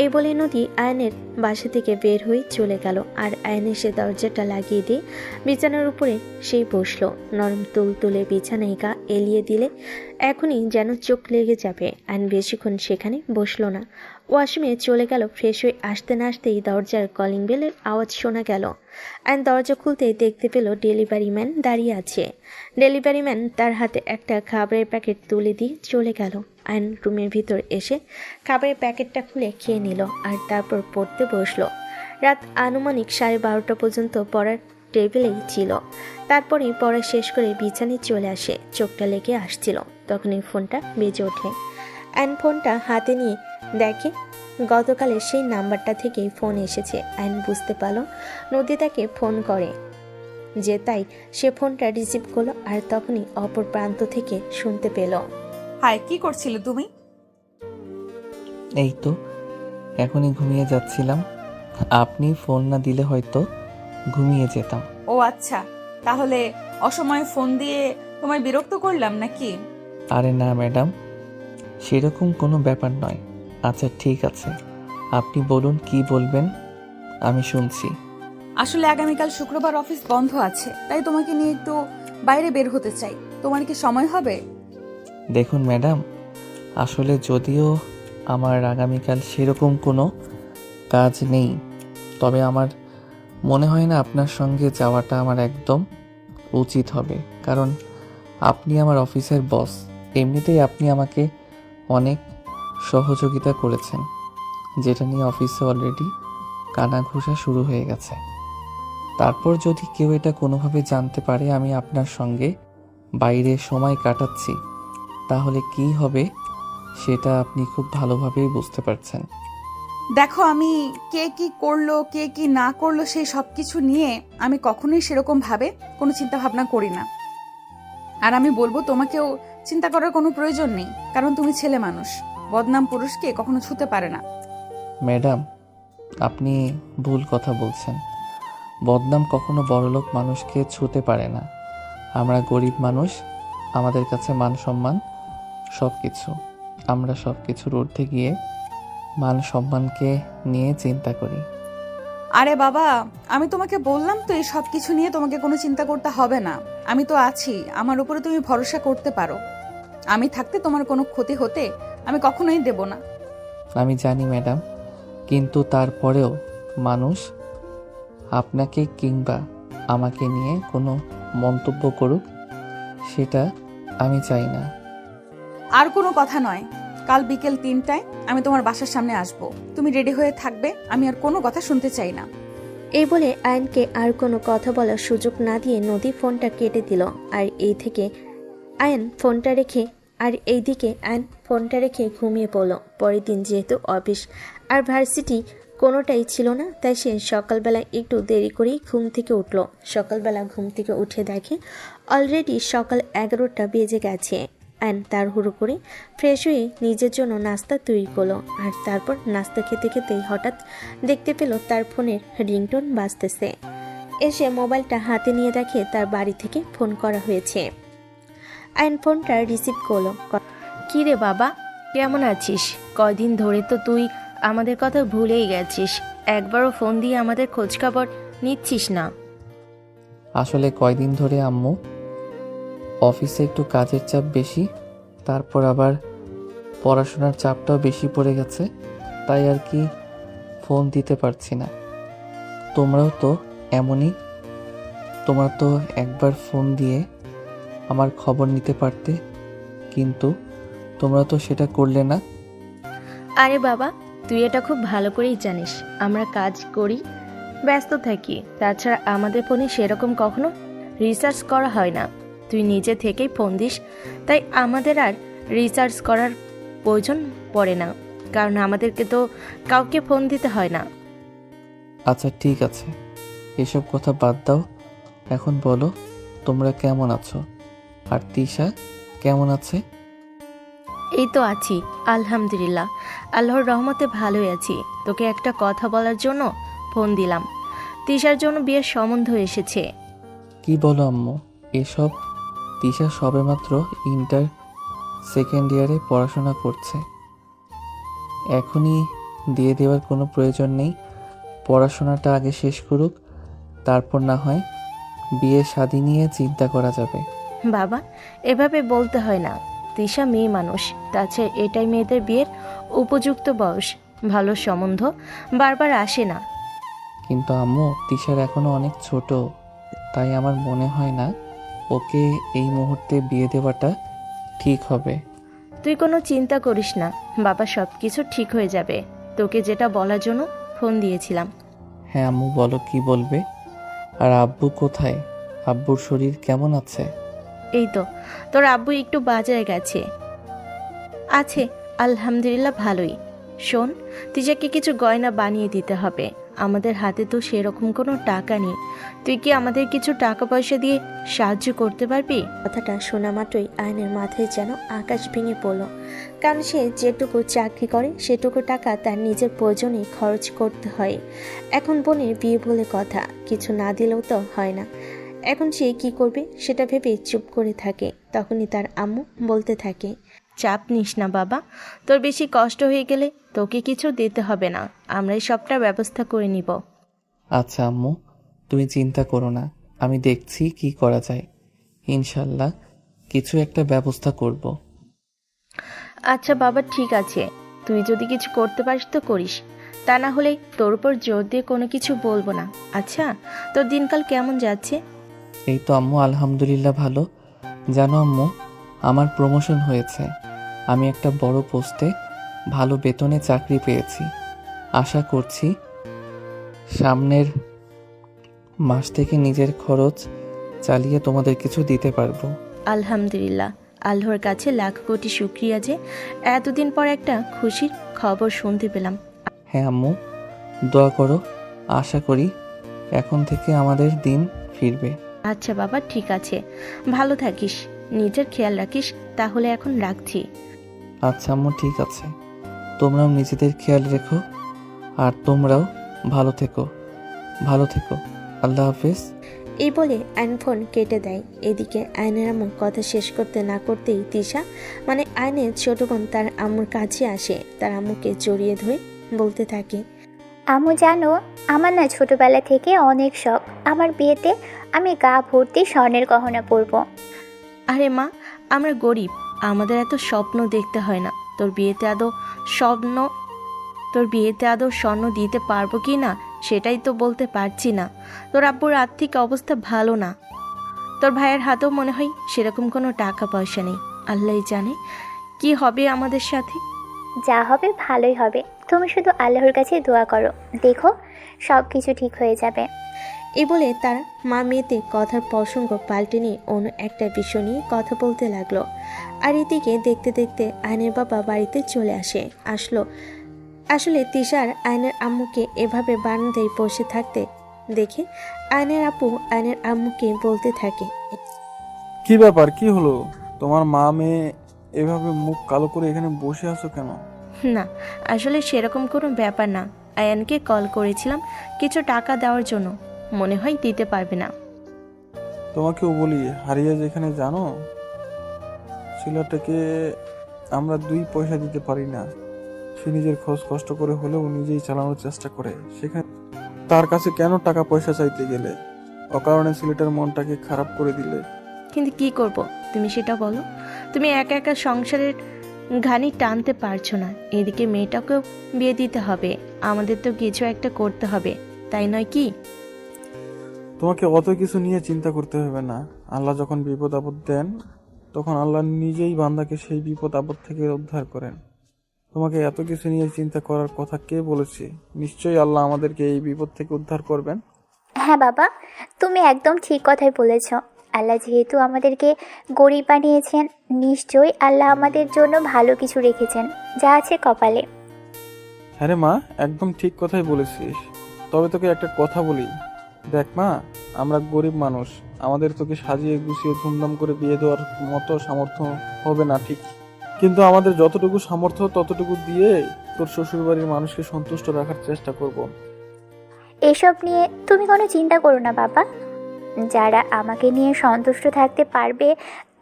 এই বলে নদী আয়নের বাসা থেকে বের হয়ে চলে গেল। আর আয়ন এসে দরজাটা লাগিয়ে দিয়ে বিছানার উপরে সেই বসলো। নরম তুলতুলে বিছানায় গা এলিয়ে দিলে এখনই যেন চোখ লেগে যাবে। আয়ন বেশিক্ষণ সেখানে বসলো না, ওয়াশরুমে চলে গেল। ফ্রেশ হয়ে আসতে না আসতেই দরজার কলিং বেলের আওয়াজ শোনা গেল। আয়ন দরজা খুলতেই দেখতে পেল ডেলিভারি ম্যান দাঁড়িয়ে আছে। ডেলিভারি ম্যান তার হাতে একটা খাবারের প্যাকেট তুলে দিয়ে চলে গেল। আয়ন রুমের ভিতর এসে খাবারের প্যাকেটটা খুলে খেয়ে নিল আর তারপর পড়তে বসলো। রাত আনুমানিক 12:30 পর্যন্ত পড়ার টেবিলেই ছিল। তারপরেই পড়া শেষ করে বিছানায় চলে আসে। চোখটা লেগে আসছিল, তখনই ফোনটা বেজে ওঠে। আয়ন ফোনটা হাতে নিয়ে দেখে গতকালের সেই নাম্বারটা থেকেই ফোন এসেছে। আয়ন বুঝতে পারল নদী তাকে ফোন করে যে, তাই সে ফোনটা রিসিভ করলো। আর তখনই অপর প্রান্ত থেকে শুনতে পেল, হাই, কি করছিলে তুমি? এই তো এখনই ঘুমিয়ে যাচ্ছিলাম, আপনি ফোন না দিলে হয়তো ঘুমিয়ে যেতাম। ও আচ্ছা, তাহলে অসময়ে ফোন দিয়ে তোমায় বিরক্ত করলাম নাকি? আরে না ম্যাডাম, সেরকম কোনো ব্যাপার নয়। আচ্ছা ঠিক আছে, আপনি বলুন কি বলবেন। আমি শুনছি। আসলে আগামীকাল শুক্রবার অফিস বন্ধ আছে, তাই তোমাকে নিয়ে একটু বাইরে বের হতে চাই। তোমার কি সময় হবে? দেখুন ম্যাডাম, আসলে যদিও আমার আগামীকাল সেরকম কোনো কাজ নেই, তবে আমার মনে হয় না আপনার সঙ্গে যাওয়াটা আমার একদম উচিত হবে, কারণ আপনি আমার অফিসের বস। এমনিতেই আপনি আমাকে অনেক সহযোগিতা করেছেন, যেটা নিয়ে অফিসে অলরেডি কানাঘুষা শুরু হয়ে গেছে। তারপর যদি কেউ এটা কোনোভাবে জানতে পারে আমি আপনার সঙ্গে বাইরে সময় কাটাচ্ছি, তাহলে কি হবে সেটা আপনি খুব ভালোভাবেই বুঝতে পারছেন। দেখো, আমি কে কি করলো কে কি না করলো সেই সব কিছু নিয়ে আমি কখনোই সেরকম ভাবে কোনো চিন্তা ভাবনা করি না। আর আমি বলবো তোমাকেও চিন্তা করার কোনো প্রয়োজন নেই, কারণ তুমি ছেলে মানুষ। বদনাম পুরুষকে কখনো ছুতে পারে না। ম্যাডাম, আপনি ভুল কথা বলছেন। বদনাম কখনো বড়লোক মানুষকে ছুঁতে পারে না। আমরা গরিব মানুষ, আমাদের কাছে মান সম্মান সব কিছু। আমরা সব কিছুর ঊর্ধ্বে গিয়ে মান সম্মানকে নিয়ে চিন্তা করি। আরে বাবা, আমি তোমাকে বললাম তো এই সব কিছু নিয়ে তোমাকে কোনো চিন্তা করতে হবে না। আমি তো আছি, আমার উপরে তুমি ভরসা করতে পারো। আমি থাকতে তোমার কোনো ক্ষতি হতে আমি কখনোই দেব না। আমি জানি ম্যাডাম, কিন্তু তারপরেও মানুষ আপনাকে কিংবা আমাকে নিয়ে কোনো মন্তব্য করুক, সেটা আমি চাই না। আর কোনো কথা নয়, কাল বিকেল 3টায় আমি তোমার বাসার সামনে আসব। তুমি রেডি হয়ে থাকবে, আমি আর কোনো কথা শুনতে চাই না। এই বলে আয়নকে আর কোনো কথা বলার সুযোগ না দিয়ে নদী ফোনটা কেটে দিল। আর এইদিকে আয়ন ফোনটা রেখে ঘুমিয়ে পড়ল। পরের দিন যেহেতু অফিস আর ভার্সিটি কোনোটাই ছিল না, তাই সে সকালবেলা একটু দেরি করেই ঘুম থেকে উঠল। সকালবেলা ঘুম থেকে উঠে দেখে অলরেডি সকাল 11টা বেজে গেছে। আয়ন তাড়াহুড়ো করে ফ্রেশ হয়ে নিজের জন্য নাস্তা তৈরি করলো। আর তারপর নাস্তা খেতে খেতেই হঠাৎ দেখতে পেল তার ফোনের রিংটোন বাজতেছে। এসে মোবাইলটা হাতে নিয়ে দেখে তার বাড়ি থেকে ফোন করা হয়েছে। আয়ন ফোনটা রিসিভ করলো। কি রে বাবা, কেমন আছিস? কয়দিন ধরে তো তুই আমাদের কথা ভুলেই গেছিস, একবারও ফোন দিয়ে আমাদের খোঁজখবর নিচ্ছিস না। আসলে কয়দিন ধরে আম্মু অফিসে একটু কাজের চাপ বেশি, তারপর আবার পড়াশোনার চাপটাও বেশি পড়ে গেছে, তাই আর কি ফোন দিতে পারছি না। তোমরাও তো এমনই, তোমরা তো একবার ফোন দিয়ে আমার খবর নিতে পারতে, কিন্তু তোমরা তো সেটা করলে না। আরে বাবা, তুই এটা খুব ভালো করেই জানিস আমরা কাজ করি, ব্যস্ত থাকি। তাছাড়া আমাদের ফোনে সেরকম কখনো রিচার্জ করা হয় না। তুই নিজে থেকেই ফোন দিস, তাই আমাদের আর রিচার্জ করার প্রয়োজন পড়ে না, কারণ আমাদেরকে তো কাউকে ফোন দিতে হয় না। আচ্ছা ঠিক আছে, এসব কথা বাদ দাও। এখন বলো তোমরা কেমন আছো, আর তিশা কেমন আছে? এই তো আছি, আলহামদুলিল্লাহ, আল্লাহর রহমতে ভালোই আছি। তোকে একটা কথা বলার জন্য ফোন দিলাম। তিশার জন্য বিয়ের সম্বন্ধ এসেছে। কি বলো আম্মু এসব? তিশা সবেমাত্র ইন্টার সেকেন্ড ইয়ারে পড়াশোনা করছে, এখনই দিয়ে দেওয়ার কোনো প্রয়োজন নেই। পড়াশোনাটা আগে শেষ করুক, তারপর না হয় বিয়ে শাদী নিয়ে চিন্তা করা যাবে। বাবা, এভাবে বলতে হয় না। তিশা মেয়ে মানুষ, তাছাড়া এটাই মেয়েদের বিয়ের উপযুক্ত বয়স। ভালো সম্বন্ধ বারবার আসে না। কিন্তু আম্মু তিশার এখনো অনেক ছোট, তাই আমার মনে হয় না ওকে এই মুহূর্তে বিয়ে দেওয়াটা ঠিক হবে। তুই কোনো চিন্তা করিস না বাবা, সব কিছু ঠিক হয়ে যাবে। তোকে যেটা বলার জন্য ফোন দিয়েছিলাম। হ্যাঁ আম্মু বলো, কি বলবে? আর আব্বু কোথায়? আব্বুর শরীর কেমন আছে? এই তো, তোর আব্বু একটু বাজারে গেছে, আছে আলহামদুলিল্লাহ ভালোই। শোন, তিশাকে কিছু গয়না বানিয়ে দিতে হবে। আমাদের হাতে তো সেরকম কোনো টাকা নেই। তুই কি আমাদের কিছু টাকা পয়সা দিয়ে সাহায্য করতে পারবি? কথাটা শোনা মাত্রই আয়নের মাথায় যেন আকাশ ভেঙে পড়ল, কারণ সে যেটুকু চাকরি করে সেটুকু টাকা তার নিজের প্রয়োজনে খরচ করতে হয়। এখন বোনের বিয়ে বলে কথা, কিছু না দিলেও তো হয় না। এখন সে কি করবে সেটা ভেবে চুপ করে থাকে। তখনই তার আম্মু বলতে থাকে, চাপ নিস না বাবা, তোর বেশি কষ্ট হয়ে গেলে তোকে কিছু দিতে হবে না, আমরাই সবটা ব্যবস্থা করে নিব। আচ্ছা আম্মু, তুমি চিন্তা করো না, আমি দেখছি কি করা যায়। ইনশাল্লাহ কিছু একটা ব্যবস্থা করব। আচ্ছা বাবা, ঠিক আছে, তুই যদি কিছু করতে পারিস তো করিস, তা না হলে তোর উপর জোর দিয়ে কোনো কিছু বলবো না। আচ্ছা, তোর দিনকাল কেমন যাচ্ছে? এই তো আম্মু, আলহামদুলিল্লাহ ভালো। জানো আম্মু, আমার প্রমোশন হয়েছে। আমি একটা বড় পোস্টে ভালো বেতনে চাকরি পেয়েছি। আশা করছি সামনের মাস থেকে নিজের খরচ চালিয়ে তোমাদের কিছু দিতে পারবো। আলহামদুলিল্লাহ, আল্লাহর কাছে লাখ কোটি শুক্রিয়া যে এতদিন পর একটা খুশির খবর শুনতে পেলাম। হ্যাঁ আম্মু, দোয়া করো। আশা করি এখন থেকে আমাদের দিন ফিরবে। আচ্ছা বাবা, ঠিক আছে, ভালো থাকিস, নিজের খেয়াল রাখিস। তাহলে এখন রাখছি। আচ্ছা আম্মু, ঠিক আছে। তোমরাও নিজেদের খেয়াল রেখো, আর তোমরাও ভালো থেকো। ভালো থেকো। আল্লাহ হাফেজ। এই বলে আয়ন ফোন কেটে দেয়। এদিকে আয়নের আম্মু কথা শেষ করতে না করতেই তিশা মানে আয়নের ছোট বোন তার আম্মুর কাছে আসে, তার আম্মুকে জড়িয়ে ধরে বলতে থাকে, আম্মু জানো, আমার না ছোটবেলা থেকে অনেক শখ আমার বিয়েতে আমি গা ভর্তি স্বর্ণের গহনা পরবো। আরে মা, আমরা গরিব, আমাদের এত স্বপ্ন দেখতে হয় না। তোর বিয়েতে আদৌ স্বর্ণ দিতে পারবো কি না সেটাই তো বলতে পারছি না। তোর আব্বুর আর্থিক অবস্থা ভালো না, তোর ভাইয়ের হাতেও মনে হয় সেরকম কোনো টাকা পয়সা নেই। আল্লাহই জানে কি হবে আমাদের সাথে। যা হবে ভালোই হবে, তুমি শুধু আল্লাহর কাছে দোয়া করো, দেখো সব কিছু ঠিক হয়ে যাবে। এই বলে তার মা মেয়েতে কথার প্রসঙ্গ পাল্টে নিয়ে অন্য একটা বিষয় নিয়ে কথা বলতে লাগলো। আর এদিকে দেখতে দেখতে আয়নের বাবা বাড়িতে চলে আসলে তিশার আয়নের আম্মুকে এভাবে বারান্দায় বসে থাকতে দেখে আয়নের আপু আয়নের আম্মুকে বলতে থাকে, কি ব্যাপার, কি হলো? তোমার মা মেয়ে এভাবে মুখ কালো করে এখানে বসে আছো কেন? না, আসলে সেরকম কোনো ব্যাপার না। আয়ানকে কল করেছিলাম কিছু টাকা দেওয়ার জন্য, মনে হয় দিতে পারবে না। তোমাকেও বলি, হারিয়ে যেখানে জানো ছেলেটাকে আমরা 2 পয়সা দিতে পারি না। সে নিজের খরচ কষ্ট করে হলেও নিজেই চালানোর চেষ্টা করে, সেখানে তার কাছে কেন টাকা পয়সা চাইতে গেলে? অকারণে ছেলেটার মনটাকে খারাপ করে দিলে। কিন্তু কি করব তুমি সেটা বলো। তুমি একা একা সংসারের ঘানি টানতে পারছো না, এদিকে মেয়েটাকেও বিয়ে দিতে হবে, আমাদের তো কিছু একটা করতে হবে, তাই নয় কি? তোমাকে অত কিছু নিয়ে চিন্তা করতে হবে না। আল্লাহ যখন বিপদ আপদ দেন তখন আল্লাহ নিজেই বান্দাকে সেই বিপদ আপদ থেকে উদ্ধার করেন। তোমাকে এত কিছু নিয়ে চিন্তা করার কথা কে বলেছে? নিশ্চয়ই আল্লাহ আমাদেরকে এই বিপদ থেকে উদ্ধার করবেন। হ্যাঁ বাবা, তুমি একদম ঠিক কথাই বলেছ। আল্লাহ যেহেতু আমাদেরকে গরিব বানিয়েছেন, নিশ্চয়ই আল্লাহ আমাদের জন্য ভালো কিছু রেখেছেন, যা আছে কপালে। হ্যাঁ রে মা, একদম ঠিক কথাই বলেছিস। তবে তোকে একটা কথা বলি, দেখ মা, আমরা গরিব মানুষ, আমাদের তোকে সাজিয়ে গুছিয়ে ধুমধাম করে বিয়ে দেওয়ার মতো সামর্থ্য হবে না ঠিক, কিন্তু আমাদের যতটুকু সামর্থ্য ততটুকু দিয়ে তোর শ্বশুরবাড়ির মানুষকে সন্তুষ্ট রাখার চেষ্টা করব। এসব নিয়ে তুমি কোনো চিন্তা করো না বাবা, যারা আমাকে নিয়ে সন্তুষ্ট থাকতে পারবে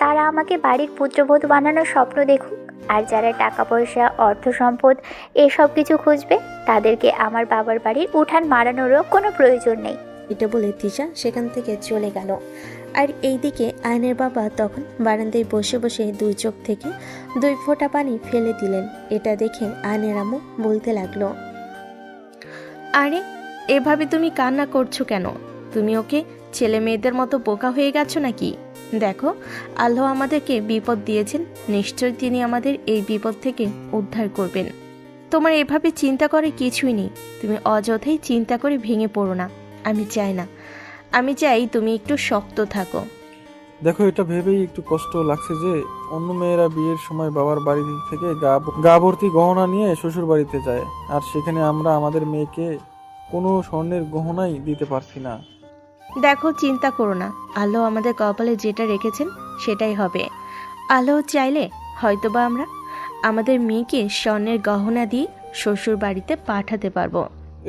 তারা আমাকে বাড়ির পুত্রবধূ বানানোর স্বপ্ন দেখুক, আর যারা টাকা পয়সা অর্থ সম্পদ এসব কিছু খুঁজবে তাদেরকে আমার বাবার বাড়ির উঠান মারানোরও কোনো প্রয়োজন নেই। এটা বলে তিশা সেখান থেকে চলে গেল। আর এইদিকে আয়নের বাবা তখন বারান্দায় বসে বসে 2 চোখ থেকে 2 ফোঁটা পানি ফেলে দিলেন। এটা দেখে আয়নের আম্মু বলতে লাগলো, আরে এভাবে তুমি কান্না করছো কেন? তুমি ওকে ছেলে মেয়েদের মতো বোকা হয়ে গেছো নাকি? দেখো, আল্লাহ আমাদেরকে বিপদ দিয়েছেন, নিশ্চয় তিনি আমাদের এই বিপদ থেকে উদ্ধার করবেন। তোমার এভাবে চিন্তা করে কিছুই নেই, তুমি অযথাই চিন্তা করে ভেঙে পড়ো না। আমি চাই তুমি একটু শক্ত থাকো। দেখো, এটা ভেবেই একটু কষ্ট লাগছে যে অন্য মেয়েরা বিয়ের সময় বাবার বাড়ি থেকে গা ভর্তি গহনা নিয়ে শ্বশুর বাড়িতে যায়, আর সেখানে আমরা আমাদের মেয়েকে কোনো স্বর্ণের গহনাই দিতে পারছি না। দেখো, চিন্তা করো না, আল্লাহ আমাদের কপালে যেটা রেখেছেন সেটাই হবে। আল্লাহ চাইলে হয়তোবা আমরা আমাদের মেয়েকে স্বর্ণের গহনা দিয়ে শ্বশুর বাড়িতে পাঠাতে পারবো।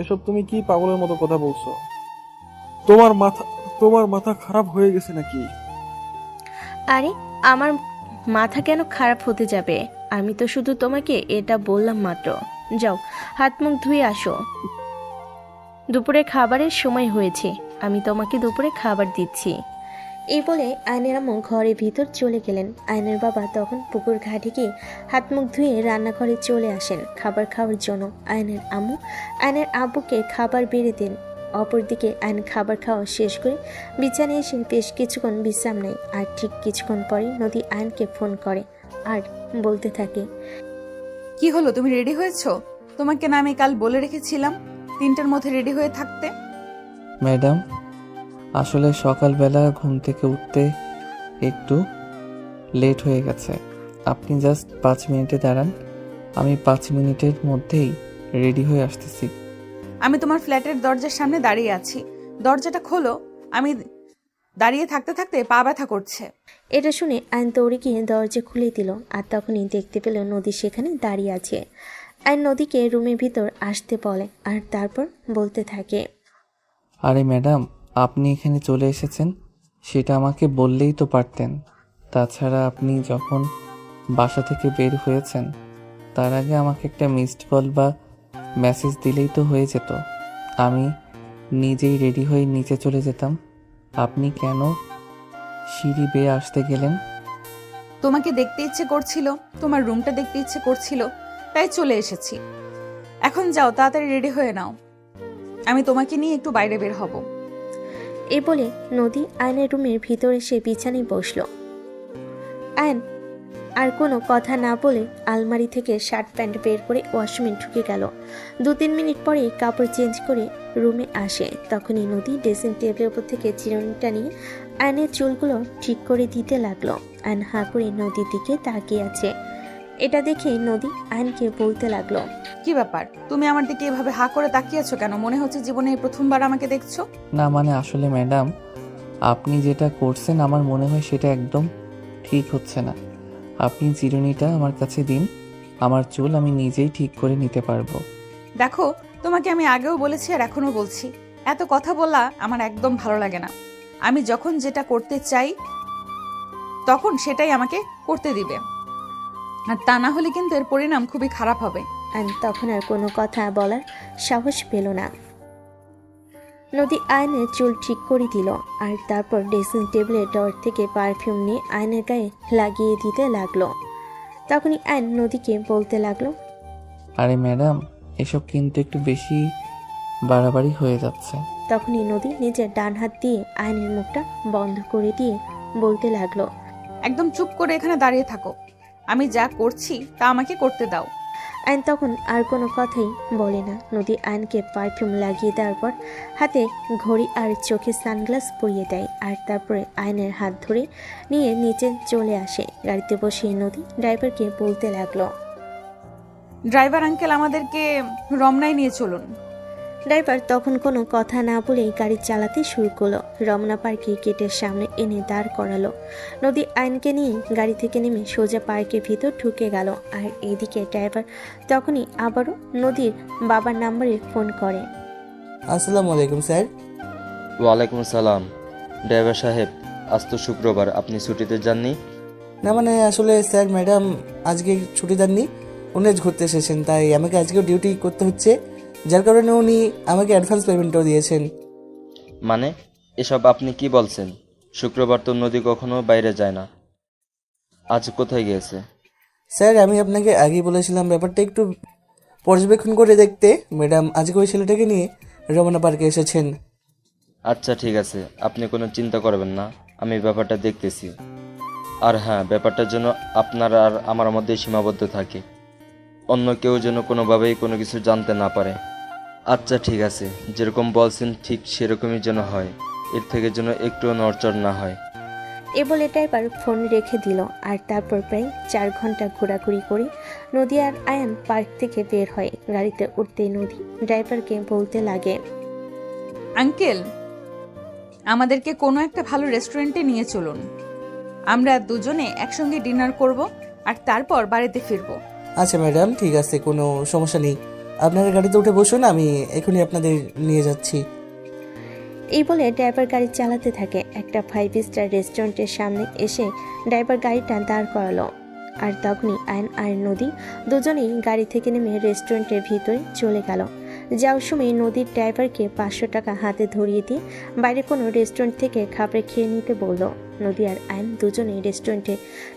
এসব তুমি কি পাগলের মতো কথা বলছো? তোমার মাথা খারাপ হয়ে গেছে নাকি? আরে আমার মাথা কেন খারাপ হতে যাবে? আমি তো শুধু তোমাকে এটা বললাম মাত্র। যাও, হাত মুখ ধুয়ে আসো। দুপুরে খাবারের সময় হয়েছে, আমি তোমাকে দুপুরে খাবার দিচ্ছি। এই বলে আয়নের আম্মু ঘরের ভিতর চলে গেলেন। আয়নের বাবা তখন পুকুর ঘাটে গিয়ে হাত মুখ ধুয়ে রান্নাঘরে চলে আসেন খাবার খাওয়ার জন্য। আয়নের আম্মু আয়নের আব্বুকে খাবার বেড়ে দেন। অপরদিকে আয়ন খাবার খাওয়া শেষ করে বিছানায় এসে বেশ কিছুক্ষণ বিশ্রাম নেয়। আর ঠিক কিছুক্ষণ পরে নদী আয়নকে ফোন করে আর বলতে থাকে, কি হলো, তুমি রেডি হয়েছো? তোমাকে না আমি কাল বলে রেখেছিলাম 3টার মধ্যে রেডি হয়ে থাকতে। ম্যাডাম, আসলে সকালবেলা ঘুম থেকে উঠতে একটু লেট হয়ে গেছে। আপনি জাস্ট 5 মিনিটে দাঁড়ান, আমি 5 মিনিটের মধ্যেই রেডি হয়ে আসতেছি। আমি তোমার ফ্ল্যাটের দরজার সামনে দাঁড়িয়ে আছি, দরজাটা খোলো। আমি দাঁড়িয়ে থাকতে থাকতে পা ব্যথা করছে। এটা শুনে আয়ন দৌড়ে গিয়ে দরজা খুলে দিল। আর তখনই দেখতে পেল নদী সেখানে দাঁড়িয়ে আছে। আয়ন নদীকে রুমের ভিতর আসতে বলে আর তারপর বলতে থাকে, আরে ম্যাডাম, আপনি এখানে চলে এসেছেন সেটা আমাকে বললেই তো পারতেন। তাছাড়া আপনি যখন বাসা থেকে বের হয়েছেন তার আগে আমাকে একটা মিসড কল বা মেসেজ দিলেই তো হয়ে যেত, আমি নিজেই রেডি হয়ে নিচে চলে যেতাম। আপনি কেন সিঁড়ি বেয়ে আসতে গেলেন? তোমাকে দেখতে ইচ্ছে করছিল, তোমার রুমটা দেখতে ইচ্ছে করছিল, তাই চলে এসেছি। এখন যাও, তাড়াতাড়ি রেডি হয়ে নাও, আমি তোমাকে নিয়ে একটু বাইরে বের হব। এ বলে নদী আয়নের রুমের ভিতরে এসে বিছানায় বসলো। আয়ন আর কোনো কথা না বলে আলমারি থেকে শার্ট প্যান্ট বের করে ওয়াশরুমে ঢুকে গেল। 2-3 মিনিট পরে কাপড় চেঞ্জ করে রুমে আসে। তখনই নদী ড্রেসিং টেবিলের উপর থেকে চিরুনিটা নিয়ে আয়নের চুলগুলো ঠিক করে দিতে লাগলো। আয়ন হাঁ করে নদীর দিকে তাকিয়ে আছে। এটা দেখে নদী আয়নকে বলতে লাগলো, কি ব্যাপার, তুমি আমার দিকে এভাবে হা করে তাকিয়ে আছো কেন? মনে হচ্ছে জীবনে এই প্রথমবার আমাকে দেখছো। না মানে আসলে ম্যাডাম, আপনি যেটা করছেন আমার মনে হয় সেটা একদম ঠিক হচ্ছে না। আপনি চিরুনিটা আমার কাছে দিন, আমার চুল আমি নিজেই ঠিক করে নিতে পারবো। দেখো, তোমাকে আমি আগেও বলেছি আর এখনো বলছি, এত কথা বলা আমার একদম ভালো লাগে না। আমি যখন যেটা করতে চাই তখন সেটাই আমাকে করতে দিবে, আর তা না হলে কিন্তু এর পরিণাম খুবই খারাপ হবে। আয়ন তখন আর কোনো কথা বলার সাহস পেল না। নদী আয়নের চুল ঠিক করে দিল আর তারপর ড্রেসিং টেবিলের ডর থেকে পারফিউম নিয়ে আয়নের গায়ে লাগিয়ে দিতে লাগলো। তখনই আয়ন নদীকে বলতে লাগলো, আরে ম্যাডাম, এসব কিন্তু একটু বেশি বাড়াবাড়ি হয়ে যাচ্ছে। তখনই নদী নিজের ডান হাত দিয়ে আয়নের মুখটা বন্ধ করে দিয়ে বলতে লাগলো, একদম চুপ করে এখানে দাঁড়িয়ে থাকো, আমি যা করছি তা আমাকে করতে দাও। আয়ন তখন আর কোনো কথাই বলে না। নদী আয়নকে পারফিউম লাগিয়ে দেওয়ার পর হাতে ঘড়ি আর চোখে সানগ্লাস পরিয়ে দেয় আর তারপরে আয়নের হাত ধরে নিয়ে নিচে চলে আসে। গাড়িতে বসে নদী ড্রাইভারকে বলতে লাগলো, ড্রাইভার আঙ্কেল, আমাদেরকে রমনায় নিয়ে চলুন। ড্রাইভার তখন কোনো কথা না বলেই গাড়ি চালাতে শুরু করলো। রমনা পার্কে গেটের সামনে এনে দাঁড় করালো। নদী আয়নকে নিয়ে গাড়ি থেকে নেমে সোজা পার্কের ভিতর ঢুকে গেল। আর এইদিকে ড্রাইভার তখনই আবারও নদীর বাবার নাম্বারে ফোন করে। আসসালামু আলাইকুম স্যার। ওয়ালাইকুম আসসালাম। ড্রাইভার সাহেব, আজ তো শুক্রবার, আপনি ছুটিতে যাননি? না মানে আসলে স্যার ম্যাডাম আজকে ছুটি দেননি, উনি আজ ঘুরতে এসেছেন, তাই আমাকে আজকেও ডিউটি করতে হচ্ছে, যার কারণে উনি আমাকে অ্যাডভান্স পেমেন্টও দিয়েছেন। মানে এসব আপনি কি বলছেন? শুক্রবার তো নদী কখনো বাইরে যায় না, আজ কোথায় গিয়েছে? স্যার আমি আপনাকে আগেই বলেছিলাম ব্যাপারটা একটু পর্যবেক্ষণ করে দেখতে। ম্যাডাম আজকে ওই ছেলেটাকে নিয়ে রমনা পার্কে এসেছেন। আচ্ছা ঠিক আছে, আপনি কোনো চিন্তা করবেন না, আমি ব্যাপারটা দেখতেছি। আর হ্যাঁ, ব্যাপারটার জন্য আপনার আর আমার মধ্যে সীমাবদ্ধ থাকে, অন্য কেউ যেন কোনোভাবেই কোনো কিছু জানতে না পারে। আচ্ছা ঠিক আছে, যেরকম বলছেন ঠিক সেরকমই যেন হয়, এর থেকে যেন একটুও নড়চড় না হয়। এ বলে ড্রাইভার ফোন রেখে দিল। আর তারপর প্রায় 4 ঘন্টা ঘোরাঘুরি করে নদী আর আয়ন পার্ক থেকে বের হয়। গাড়িতে উঠতে নদী ড্রাইভারকে বলতে লাগে, আঙ্কেল, আমাদেরকে কোনো একটা ভালো রেস্টুরেন্টে নিয়ে চলুন, আমরা দুজনে একসঙ্গে ডিনার করব আর তারপর বাড়িতে ফিরবো। আচ্ছা ম্যাডাম ঠিক আছে, কোনো সমস্যা নেই, আপনারা গাড়িতে উঠে বসুন, আমি এখনই আপনাদের নিয়ে যাচ্ছি। এই বলে ড্রাইভার গাড়ি চালাতে থাকে। একটা 5 স্টার রেস্টুরেন্টের সামনে এসে ড্রাইভার গাড়িটা দাঁড় করালো। আর তখনই আয়ন আর নদী দুজনেই গাড়ি থেকে নেমে রেস্টুরেন্টের ভিতরে চলে গেল। যাওয়ার সময় নদীর ড্রাইভারকে 500 টাকা হাতে ধরিয়ে দিয়ে বাইরে কোনো রেস্টুরেন্ট থেকে খাবার খেয়ে নিতে বলল। নদী আর আয়ন দুজনেই রেস্টুরেন্টে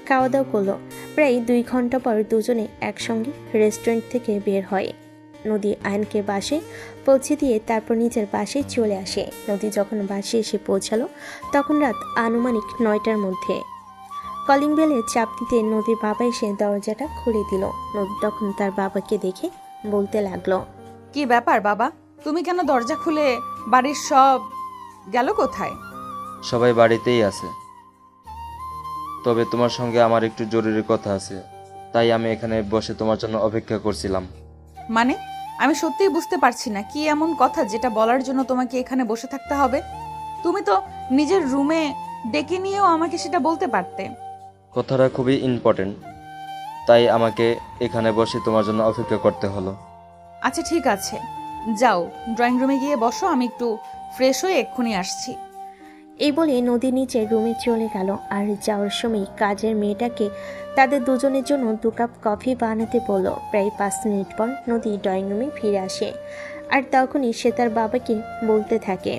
খাওয়া দাওয়া করলো। প্রায় 2 ঘন্টা পর দুজনে একসঙ্গে রেস্টুরেন্ট থেকে বের হয়। নদী আয়নকে বাসে পৌঁছে দিয়ে তারপর নিজের বাসে চলে আসে। নদী যখন বাসে এসে পৌঁছালো তখন রাত আনুমানিক 9টার মধ্যে। কলিং বেলে চাপ দিতে নদীর বাবা এসে দরজাটা খুলে দিল। নদী তখন তার বাবাকে দেখে বলতে লাগলো, কি ব্যাপার বাবা, তুমি কেন দরজা খুলে? বাড়ির সব গেল কোথায়? সবাই বাড়িতেই আছে, তবে তোমার সঙ্গে আমার একটু জরুরি কথা আছে, তাই আমি এখানে বসে তোমার জন্য অপেক্ষা করছিলাম। মানে আমি সত্যিই বুঝতে পারছি না কি এমন কথা যেটা বলার জন্য তোমাকে এখানে বসে থাকতে হবে। তুমি তো নিজের রুমে ডেকে নিয়েও আমাকে সেটা বলতে পারতে। কথাটা খুবই ইম্পর্টেন্ট, তাই আমাকে এখানে বসে তোমার জন্য অপেক্ষা করতে হলো। আচ্ছা ঠিক আছে, যাও ড্রয়িং রুমে গিয়ে বসো, আমি একটু ফ্রেশ হয়ে এক্ষুনি আসছি। এই বলে নদী নিচের রুমে চলে গেল। আর যাওয়ার সময় কাজের মেয়েটাকে তাদের দুজনের জন্য 2 কাপ কফি বানাতে বলল। প্রায় 5 মিনিট পর নদী ড্রয়িং রুমে ফিরে আসে। আর তখনই সে তার বাবাকে বলতে থাকে,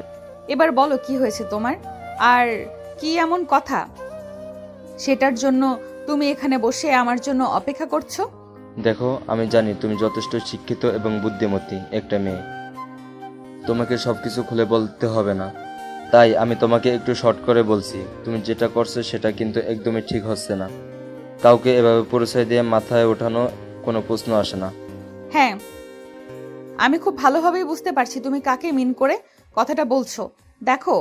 এবার বলো কি হয়েছে তোমার, আর কি এমন কথা সেটার জন্য তুমি এখানে বসে আমার জন্য অপেক্ষা করছো? দেখো, আমি জানি তুমি যথেষ্ট শিক্ষিত এবং বুদ্ধিমতী একটা মেয়ে, তোমাকে সবকিছু খুলে বলতে হবে না, তাই আমি তোমাকে একটু শর্ট করে বলছি। তুমি যেটা করছো সেটা কিন্তু একদমই ঠিক হচ্ছে না। কাউকে এভাবে পরিচয় দিয়ে মাথায় ওঠানো কোনো প্রশ্ন আসে না। হ্যাঁ, আমি খুব ভালোভাবেই বুঝতে পারছি তুমি কাকে মিন করে কথাটা বলছো। দেখো,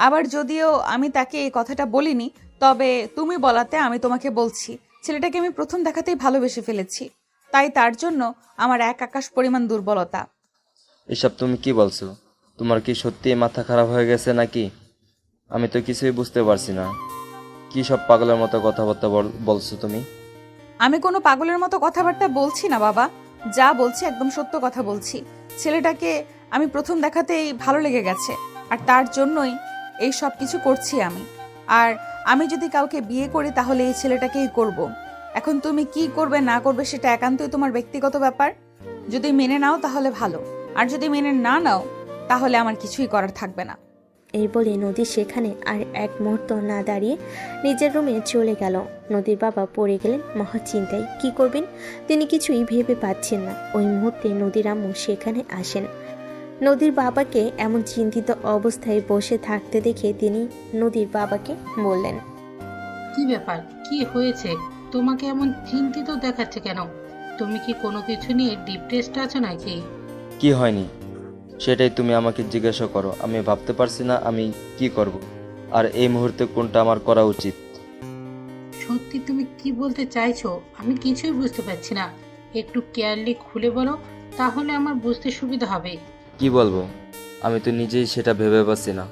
আবার যদিও আমি তাকে এই কথাটা বলিনি, তবে তুমি বলাতে আমি তোমাকে বলছি, ছেলেটাকে আমি প্রথম দেখাতেই ভালোবেসে ফেলেছি, তাই তার জন্য আমার 1 আকাশ পরিমাণ দুর্বলতা। এসব তুমি কি বলছো? তোমার কি সত্যি মাথা খারাপ হয়ে গেছে নাকি? আমি তো কিছুই বুঝতে পারছি না। কি সব পাগলের মতো কথাবার্তা বলছো তুমি? আমি কোনো পাগলের মতো কথাবার্তা বলছি না বাবা, যা বলছি একদম সত্য কথা বলছি। ছেলেটাকে আমি প্রথম দেখাতেই ভালো লেগে গেছে, আর তার জন্যই এই সব কিছু করছি আমি। আর আমি যদি কাউকে বিয়ে করি তাহলে এই ছেলেটাকেই করব। এখন তুমি কি করবে না করবে সেটা একান্তই তোমার ব্যক্তিগত ব্যাপার। যদি মেনে নাও তাহলে ভালো, আর যদি মেনে না নাও তাহলে আমার কিছুই করার থাকবে না। এই বলে নদী সেখানে আর 1 মুহূর্ত না দাঁড়িয়ে নিজের রুমে চলে গেল। নদীর বাবা পড়ে গেলেন মহা চিন্তায়। কি করবেন তিনি কিছুই ভেবে পাচ্ছেন না। ওই মুহূর্তে নদীর আম্মু সেখানে আসেন। নদীর বাবাকে এমন চিন্তিত অবস্থায় বসে থাকতে দেখে তিনি নদীর বাবাকে বললেন, কি ব্যাপার, কি হয়েছে? তোমাকে এমন চিন্তিত দেখাচ্ছে কেন? তুমি কি কোনো কিছু নিয়ে ডিপ্রেসড আছো নাকি? কি হয়নি সেটাই তুমি আমাকে জিজ্ঞাসা করো। আমি ভাবতে পারছি না আমি কি করব, আর এই মুহূর্তে কোনটা আমার করা উচিত। সত্যি তুমি কি বলতে চাইছো আমি কিছুই বুঝতে পারছি না। একটু কেয়ারলি খুলে বলো, তাহলে আমার বুঝতে সুবিধা হবে। কি বলবো, আমি তো নিজেই সেটা ভেবে পাচ্ছি না।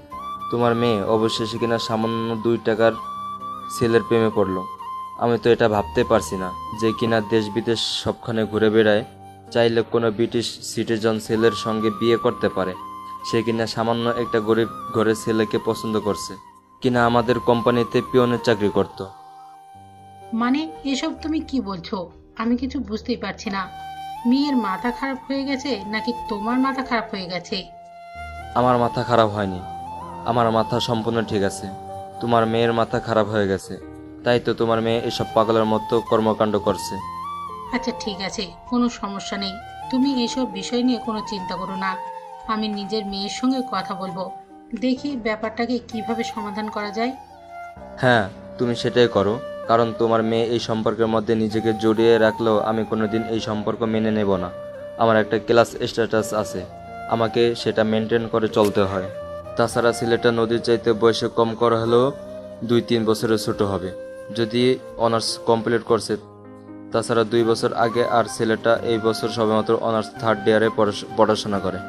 তোমার মেয়ে অবশেষে কিনা সামান্য 2 টাকার ছেলের প্রেমে পড়লো। আমি তো এটা ভাবতে পারছি না যে কিনা দেশ বিদেশ সবখানে ঘুরে বেড়ায়, চাইলে কোনো ব্রিটিশ সিটিজেন ছেলের সঙ্গে বিয়ে করতে পারে। সে কিনা সামান্য একটা গরিব ঘরের ছেলেকে পছন্দ করছে, কিনা আমাদের কোম্পানিতে পিয়নের চাকরি করত। মানে এসব তুমি কি বলছো? আমি কিছু বুঝতেই পারছি না। মেয়ের মাথা খারাপ হয়ে গেছে নাকি তোমার মাথা খারাপ হয়ে গেছে? আমার মাথা খারাপ হয়নি, আমার মাথা সম্পূর্ণ ঠিক আছে। তোমার মেয়ের মাথা খারাপ হয়ে গেছে, তাই তো তোমার মেয়ে এসব পাগলের মতো কর্মকাণ্ড করছে। আচ্ছা ঠিক আছে, কোনো সমস্যা নেই। তুমি এসব বিষয় নিয়ে কোনো চিন্তা করো না। আমি নিজের মেয়ের সঙ্গে কথা বলবো, দেখি ব্যাপারটাকে কিভাবে সমাধান করা যায়। হ্যাঁ, তুমি সেটাই করো, কারণ তোমার মেয়ে এই সম্পর্কের মধ্যে নিজেকে জড়িয়ে রাখলেও আমি কোনোদিন এই সম্পর্ক মেনে নেব না। আমার একটা ক্লাস স্ট্যাটাস আছে, আমাকে সেটা মেনটেন করে চলতে হয়। তাছাড়া ছেলেটা নদীর চাইতে বয়সে কম করা হলেও 2-3 বছরের ছোট হবে, যদি অনার্স কমপ্লিট করছে। তাছাড়া 2 বছর আগে, আর ছেলেটা এই বছর সবেমাত্র অনার্স 3rd ইয়ারে পড়াশোনা করে।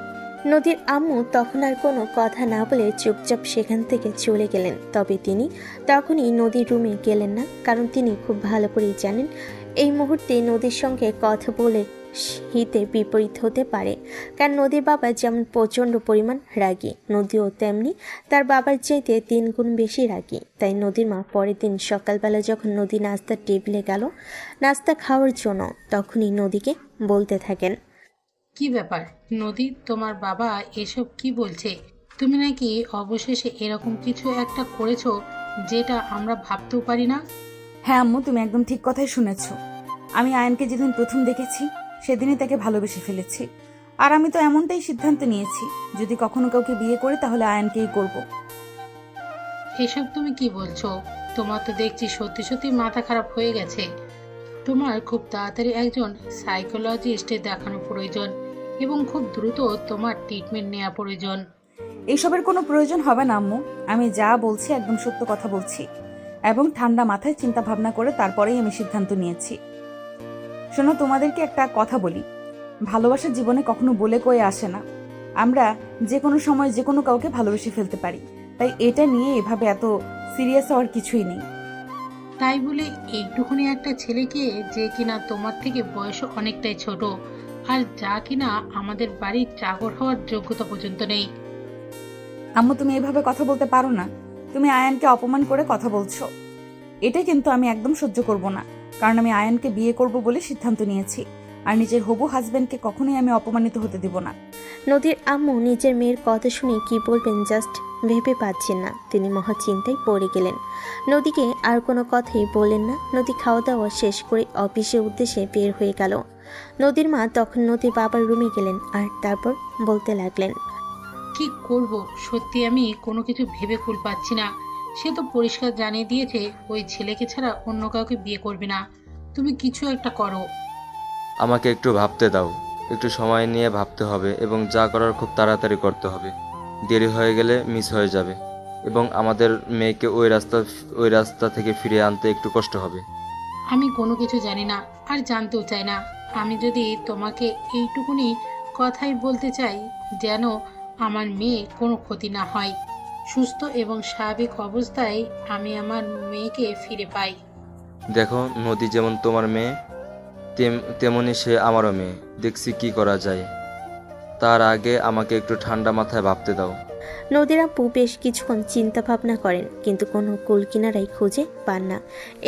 নদীর আম্মু তখন আর কোনো কথা না বলে চুপচাপ সেখান থেকে চলে গেলেন। তবে তিনি তখনই নদীর রুমে গেলেন না, কারণ তিনি খুব ভালো করেই জানেন এই মুহূর্তে নদীর সঙ্গে কথা বলে হিতে বিপরীত হতে পারে। কারণ নদীর বাবা যেমন প্রচণ্ড পরিমাণ রাগী, নদীও তেমনি তার বাবার চাইতে 3 গুণ বেশি রাগী। তাই নদীর মা পরের দিন সকালবেলা যখন নদী নাস্তার টেবিলে গেল নাস্তা খাওয়ার জন্য, তখনই নদীকে বলতে থাকেন, কি ব্যাপার নদী, তোমার বাবা এসব কি বলছে? তুমি নাকি অবশেষে এরকম কিছু একটা করেছো যেটা আমরা ভাবতেও পারি না। হ্যাঁ আম্মু, তুমি একদম ঠিক কথাই শুনেছ। আমি আয়নকে যেদিন প্রথম দেখেছি সেদিনই তাকে ভালোবেসে ফেলেছি। আর আমি তো এমনটাই সিদ্ধান্ত নিয়েছি, যদি কখনো কাউকে বিয়ে করি তাহলে আয়নকেই করব। এসব তুমি কি বলছো? তোমার তো দেখছি সত্যি সত্যি মাথা খারাপ হয়ে গেছে। তোমার খুব তাড়াতাড়ি একজন সাইকোলজিস্টে দেখানো প্রয়োজন এবং খুব দ্রুত তোমার ট্রিটমেন্ট নেওয়া প্রয়োজন। এইসবের কোনো প্রয়োজন হবে না আম্মু, আমি যা বলছি একদম সত্য কথা বলছি এবং ঠান্ডা মাথায় চিন্তা ভাবনা করে তারপরেই আমি সিদ্ধান্ত নিয়েছি। শোনো, তোমাদেরকে একটা কথা বলি, ভালোবাসা জীবনে কখনো বলে কয়ে আসে না। আমরা যে কোনো সময় যে কোনো কাউকে ভালোবেসে ফেলতে পারি, তাই এটা নিয়ে এভাবে এত সিরিয়াস হওয়ার কিছুই নেই। তাই বলে একটুখানি একটা ছেলেকে যে কিনা তোমার থেকে বয়স অনেকটাই ছোট আর যা কিনা আমাদের বাড়ির চাকর হওয়ার যোগ্যতা পর্যন্ত নেই। আম্মু, তুমি এভাবে কথা বলতে পারো না। তুমি আয়ানকে অপমান করে কথা বলছো, এটা কিন্তু আমি একদম সহ্য করব না। কারণ আমি আয়ানকে বিয়ে করব বলে সিদ্ধান্ত নিয়েছি, আর নিজের হবু হাজবেন্ডকে কখনোই আমি অপমানিত হতে দেব না। নদীর আম্মু নিজের মেয়ের কথা শুনে কি বলবেন জাস্ট ভেবে পাচ্ছেন না। তিনি মহা চিন্তায় পড়ে গেলেন। নদীকে আর কোনো কথাই বললেন না। নদী খাওয়া দাওয়া শেষ করে অফিসের উদ্দেশ্যে বের হয়ে গেল। নদীর মা তখন নদীর বাবার রুমে গেলেন আর তারপর বলতে লাগলেন, কি করব, সত্যি আমি কোনো কিছু ভেবে কুল পাচ্ছি না। সে তো পরিষ্কার জানিয়ে দিয়েছে ওই ছেলেকে ছাড়া অন্য কাউকে বিয়ে করবে না। তুমি কিছু একটা করো। আমাকে একটু ভাবতে দাও, একটু সময় নিয়ে ভাবতে হবে এবং যা করার খুব তাড়াতাড়ি করতে হবে। দেরি হয়ে গেলে মিস হয়ে যাবে এবং আমাদের মেয়েকে ওই রাস্তা থেকে ফিরিয়ে আনতে একটু কষ্ট হবে। আমি কোনো কিছু জানি না আর জানতেও চাই না। আমি যদি তোমাকে এইটুকুনি কথাই বলতে চাই, যেন আমার মেয়ে কোনো ক্ষতি না হয়, সুস্থ এবং স্বাভাবিক অবস্থায় আমি আমার মেয়েকে ফিরে পাই। দেখো, নদী যেমন তোমার মেয়ে তেমনি সে আমারও মেয়ে। দেখছি কি করা যায়। তার আগে আমাকে একটু ঠান্ডা মাথায় ভাবতে দাও। নদীর আপু বেশ কিছুক্ষণ চিন্তা ভাবনা করেন, কিন্তু কোনো কুল কিনারাই খুঁজে পান না।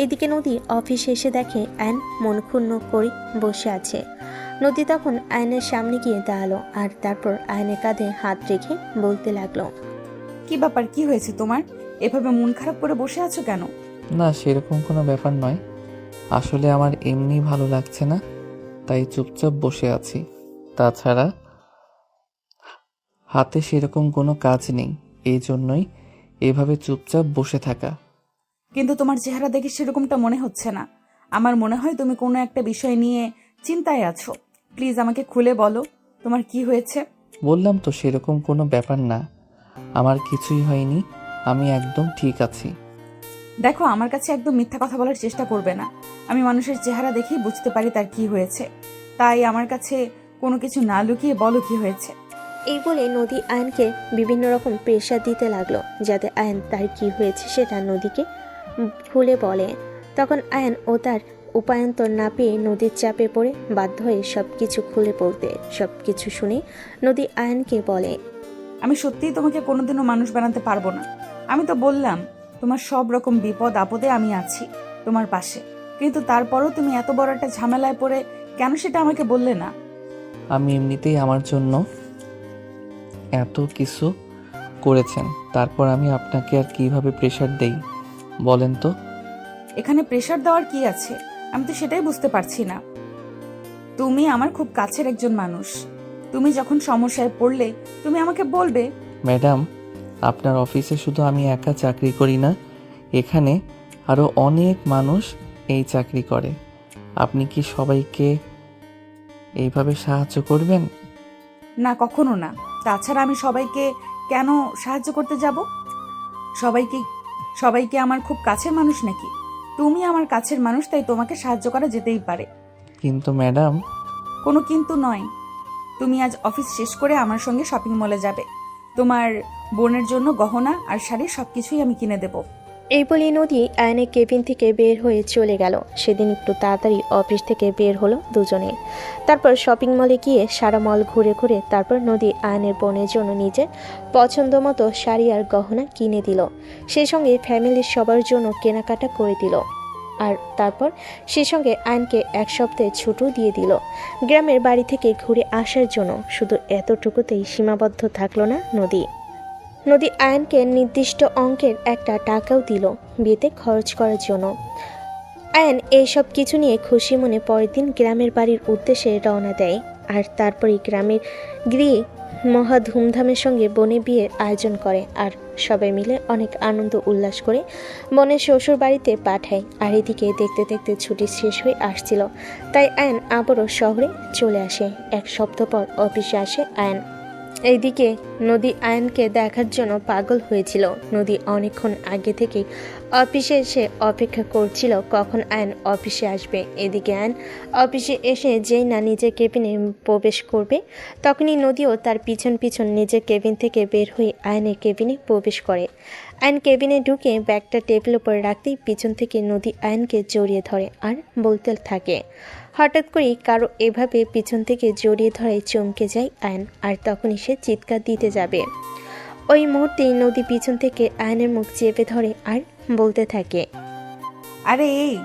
এদিকে নদী অফিসে এসে দেখে আয়ন মন ক্ষুণ্ণ করে বসে আছে। নদী তখন আয়নের সামনে গিয়ে দাঁড়ালো আর তারপর আয়নের কাঁধে হাত রেখে বলতে লাগলো, কি ব্যাপার, কি হয়েছে তোমার? এভাবে মন খারাপ করে বসে আছো কেন? না, সেরকম কোনো ব্যাপার নয়। আসলে আমার এমনি ভালো লাগছে না, তাই চুপচাপ বসে আছি। তাছাড়া হাতে সেরকম কোনো কাজ নেই, এই জন্যই এভাবে চুপচাপ বসে থাকা। কিন্তু তোমার চেহারা দেখে সেরকমটা মনে হচ্ছে না। আমার মনে হয় তুমি কোনো একটা বিষয় নিয়ে চিন্তায় আছো। প্লিজ আমাকে খুলে বলো, তোমার কি হয়েছে? বললাম তো সেরকম কোনো ব্যাপার না, আমার কিছুই হয়নি, আমি একদম ঠিক আছি। দেখো, আমার কাছে একদম মিথ্যা কথা বলার চেষ্টা করবে না। আমি মানুষের চেহারা দেখেই বুঝতে পারি তার কি হয়েছে, তাই আমার কাছে কোনো কিছু না লুকিয়ে বলো কি হয়েছে। এই বলে নদী আয়নকে বিভিন্ন রকম প্রেশার দিতে লাগলো যাতে আয়ন তার কি হয়েছে সেটা নদীকে খুলে বলে। তখন আয়ন ও তার উপায়ন্তর না পেয়ে নদীর চাপে পড়ে বাধ্য হয়ে সব কিছু খুলে বলতে। সব কিছু শুনে নদী আয়নকে বলে, আমি সত্যিই তোমাকে কোনোদিনও মানুষ বানাতে পারবো না। আমি তো বললাম তোমার সব রকম বিপদ আপদে আমি আছি তোমার পাশে, কিন্তু তারপরও তুমি এত বড় একটা ঝামেলায় পড়ে কেন সেটা আমাকে বললে না? আমি এমনিতেই আমার জন্য এত কিছু করেছেন, তারপর আমি আপনাকে আর কিভাবে প্রেশার দেই বলেন তো? এখানে প্রেশার দেওয়ার কি আছে? আমি তো সেটাই বুঝতে পারছি না। তুমি আমার খুব কাছের একজন মানুষ, তুমি যখন সমস্যায় পড়লে তুমি আমাকে বলবে। ম্যাডাম, আপনার অফিসে শুধু আমি একা চাকরি করি না, এখানে আরও অনেক মানুষ এই চাকরি করে। আপনি কি সবাইকে এইভাবে সাহায্য করবেন? না, কখনো না। তাছাড়া আমি সবাইকে কেন সাহায্য করতে যাব? সবাইকে আমার খুব কাছের মানুষ নাকি? তুমি আমার কাছের মানুষ, তাই তোমাকে সাহায্য করা যেতেই পারে। কিন্তু ম্যাডাম। কোনো কিন্তু নয়। তুমি আজ অফিস শেষ করে আমার সঙ্গে শপিং মলে যাবে। তোমার বোনের জন্য গহনা আর শাড়ি সবকিছুই আমি কিনে দেব। এই বলে নদী আয়নের কেবিন থেকে বের হয়ে চলে গেল। সেদিন একটু তাড়াতাড়ি অফিস থেকে বের হলো দুজনে। তারপর শপিং মলে গিয়ে সারা মল ঘুরে ঘুরে তারপর নদী আয়নের বোনের জন্য নিজের পছন্দ মতো শাড়ি আর গহনা কিনে দিল। সেই সঙ্গে ফ্যামিলির সবার জন্য কেনাকাটা করে দিল। আর তারপর সে সঙ্গে আয়নকে এক সপ্তাহে ছুটো দিয়ে দিল। গ্রামের বাড়ি থেকে ঘুরে আসার জন্য। শুধু এতটুকুতেই সীমাবদ্ধ থাকলো না নদী আয়নকে নির্দিষ্ট অঙ্কের একটা টাকাও দিল বিয়েতে খরচ করার জন্য। আয়ন এইসব কিছু নিয়ে খুশি মনে পরের দিন গ্রামের বাড়ির উদ্দেশ্যে রওনা দেয়। আর তারপরেই গ্রামের গৃহে মহা ধুমধামের সঙ্গে বোনের বিয়ের আয়োজন করে আর সবাই মিলে অনেক আনন্দ উল্লাস করে বোনের শ্বশুর বাড়িতে পাঠায়। আর এদিকে দেখতে দেখতে ছুটি শেষ হয়ে আসছিল, তাই আয়ন আবারও শহরে চলে আসে। এক সপ্তাহ পর অফিসে আসে আয়ন। এইদিকে নদী আয়নকে দেখার জন্য পাগল হয়েছিল। নদী অনেকক্ষণ আগে থেকেই অফিসে এসে অপেক্ষা করছিল কখন আয়ন অফিসে আসবে। এদিকে আয়ন অফিসে এসে যেই না নিজের কেবিনে প্রবেশ করবে, তখনই নদীও তার পিছন পিছন নিজের কেবিন থেকে বের হয়ে আয়নের কেবিনে প্রবেশ করে। আয়ন কেবিনে ঢুকে ব্যাগটা টেবিল উপর রাখতেই পিছন থেকে নদী আয়নকে জড়িয়ে ধরে আর বলতে থাকে। হঠাৎ করেই কারো এভাবে পিছন থেকে জড়িয়ে ধরে চমকে যায় আয়ন, আর তখনই সে চিৎকার দিতে যাবে। ওই মুহূর্তেই নদী পিছন থেকে আয়নের মুখ চেপে ধরে আর বলতে থাকে, আরে এই,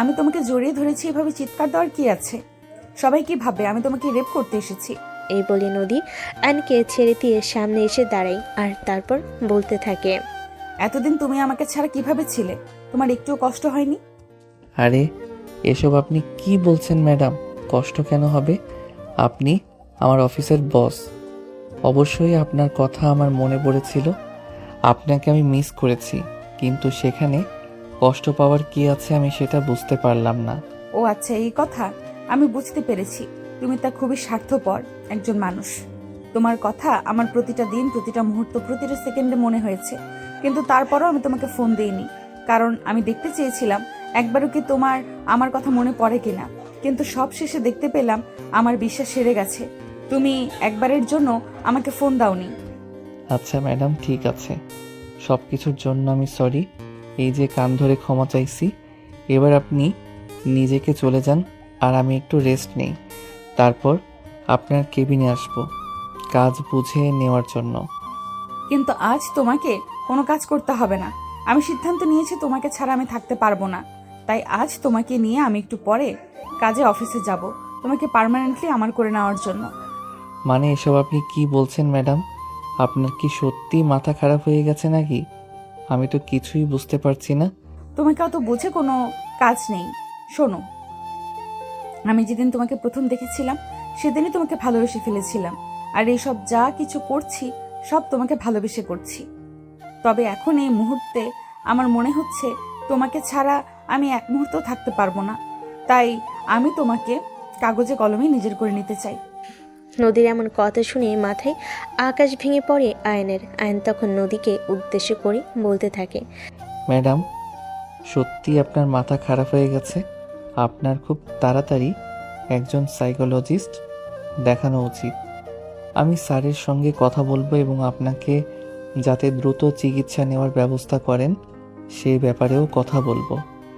আমি তোমাকে জড়িয়ে ধরেছি, এভাবে চিৎকার দেওয়ার কি আছে? সবাই কি ভাববে আমি তোমাকে রেপ করতে এসেছি? এই বলে নদী আয়নকে ছেড়ে দিয়ে সামনে এসে দাঁড়ায় আর তারপর বলতে থাকে, এতদিন তুমি আমাকে ছাড়া কিভাবে ছিলে? তোমার একটুও কষ্ট হয়নি? আরে এসব আপনি কি বলছেন ম্যাডাম? কষ্ট কেন হবে? আপনি আমার অফিসের বস। অবশ্যই আপনার কথা আমার মনে পড়েছিল। আপনাকে আমি মিস করেছি, কিন্তু সেখানে কষ্ট পাওয়ার কি আছে আমি সেটা বুঝতে পারলাম না। ও আচ্ছা, এই কথা। আমি বুঝতে পেরেছি তুমি তা খুবই স্বার্থপর একজন মানুষ। তোমার কথা আমার প্রতিটা দিন, প্রতিটা মুহূর্ত, প্রতিটা সেকেন্ডে মনে হয়েছে, কিন্তু তারপরও আমি তোমাকে ফোন দিইনি, কারণ আমি দেখতে চেয়েছিলাম একবারও কি তোমার আমার কথা মনে পড়ে কিনা। কিন্তু সব শেষে দেখতে পেলাম আমার বিশ্বাস সেরে গেছে। তুমি একবারের জন্য আমাকে ফোন দাওনি। আচ্ছা ম্যাডাম, ঠিক আছে, সব কিছুর জন্য আমি সরি। এই যে কান ধরে ক্ষমা চাইছি, এবার আপনি নিজেকে চলে যান আর আমি একটু রেস্ট নেই। তারপর আপনার কেবিনে আসব কাজ বুঝে নেওয়ার জন্য। কিন্তু আজ তোমাকে কোনো কাজ করতে হবে না। আমি সিদ্ধান্ত নিয়েছি তোমাকে ছাড়া আমি থাকতে পারবো না। তাই আজ তোমাকে নিয়ে আমি একটু পরে কাজে অফিসে যাব, তোমাকে পার্মানেন্টলি আমার করে নেওয়ার জন্য। মানে এসব আপনি কি বলছেন ম্যাডাম? আপনার কি সত্যি মাথা খারাপ হয়ে গেছে নাকি? আমি তো কিছুই বুঝতে পারছি না। তোমাকে অত বুঝে কোনো কাজ নেই। শোনো, আমি যেদিন তোমাকে প্রথম দেখেছিলাম সেদিনই তোমাকে ভালোবেসে ফেলেছিলাম, আর এইসব যা কিছু করছি সব তোমাকে ভালোবেসে করছি। তবে এখন এই মুহূর্তে আমার মনে হচ্ছে তোমাকে ছাড়া আমি এক মুহূর্ত থাকতে পারবো না। তাই আমি তোমাকে কাগজে কলমে নিজের করে নিতে চাই। নদীর এমন কথা শুনে মাথায় আকাশ ভেঙে পড়ে আয়নের। আয়ন তখন নদীকে উদ্দেশ্য করে বলতে থাকে, ম্যাডাম, সত্যি আপনার মাথা খারাপ হয়ে গেছে। আপনার খুব তাড়াতাড়ি একজন সাইকোলজিস্ট দেখানো উচিত। আমি স্যারের সঙ্গে কথা বলবো এবং আপনাকে যাতে দ্রুত চিকিৎসা নেওয়ার ব্যবস্থা করেন সেই ব্যাপারেও কথা বলবো।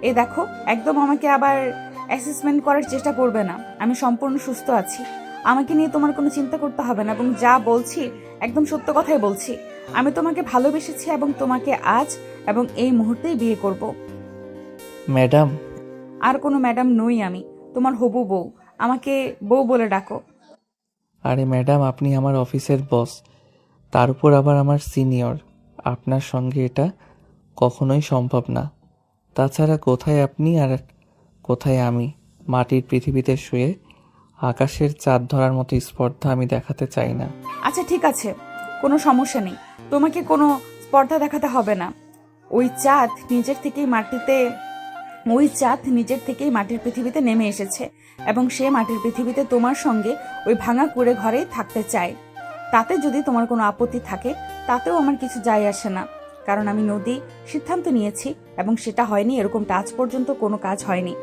এই দেখো, একদম আমাকে আবার অ্যাসেসমেন্ট করার চেষ্টা করবে না। আমি সম্পূর্ণ সুস্থ আছি, আমাকে নিয়ে তোমার কোনো চিন্তা করতে হবে না। এবং যা বলছি একদম সত্য কথাই বলছি। আমি তোমাকে ভালোবেসেছি এবং তোমাকে আজ এবং এই মুহূর্তেই বিয়ে করব। ম্যাডাম? আর কোনো ম্যাডাম নই, আমি তোমার হবু বউ। আমাকে বউ বলে ডাকো। আরে ম্যাডাম, আপনি আমার অফিসের বস, তার উপর আবার আমার সিনিয়র। আপনার সঙ্গে এটা কখনোই সম্ভব না। তাছাড়া কোথায় আপনি আর কোথায় আমি? মাটির পৃথিবীতে শুয়ে আকাশের চাঁদ ধরার মতো স্পর্ধা আমি দেখাতে চাই না। আচ্ছা ঠিক আছে, কোনো সমস্যা নেই, তোমাকে কোনো স্পর্ধা দেখাতে হবে না। ওই চাঁদ নিজের থেকেই মাটির পৃথিবীতে নেমে এসেছে এবং সে মাটির পৃথিবীতে তোমার সঙ্গে ওই ভাঙা কুঁড়ে ঘরেই থাকতে চায়। তাতে যদি তোমার কোনো আপত্তি থাকে তাতেও আমার কিছু যায় আসে না, কারণ আমি নদী সিদ্ধান্ত নিয়েছি এবং সেটা হয়নি, এরকমটা আজ পর্যন্ত কোনো কাজ হয়নি।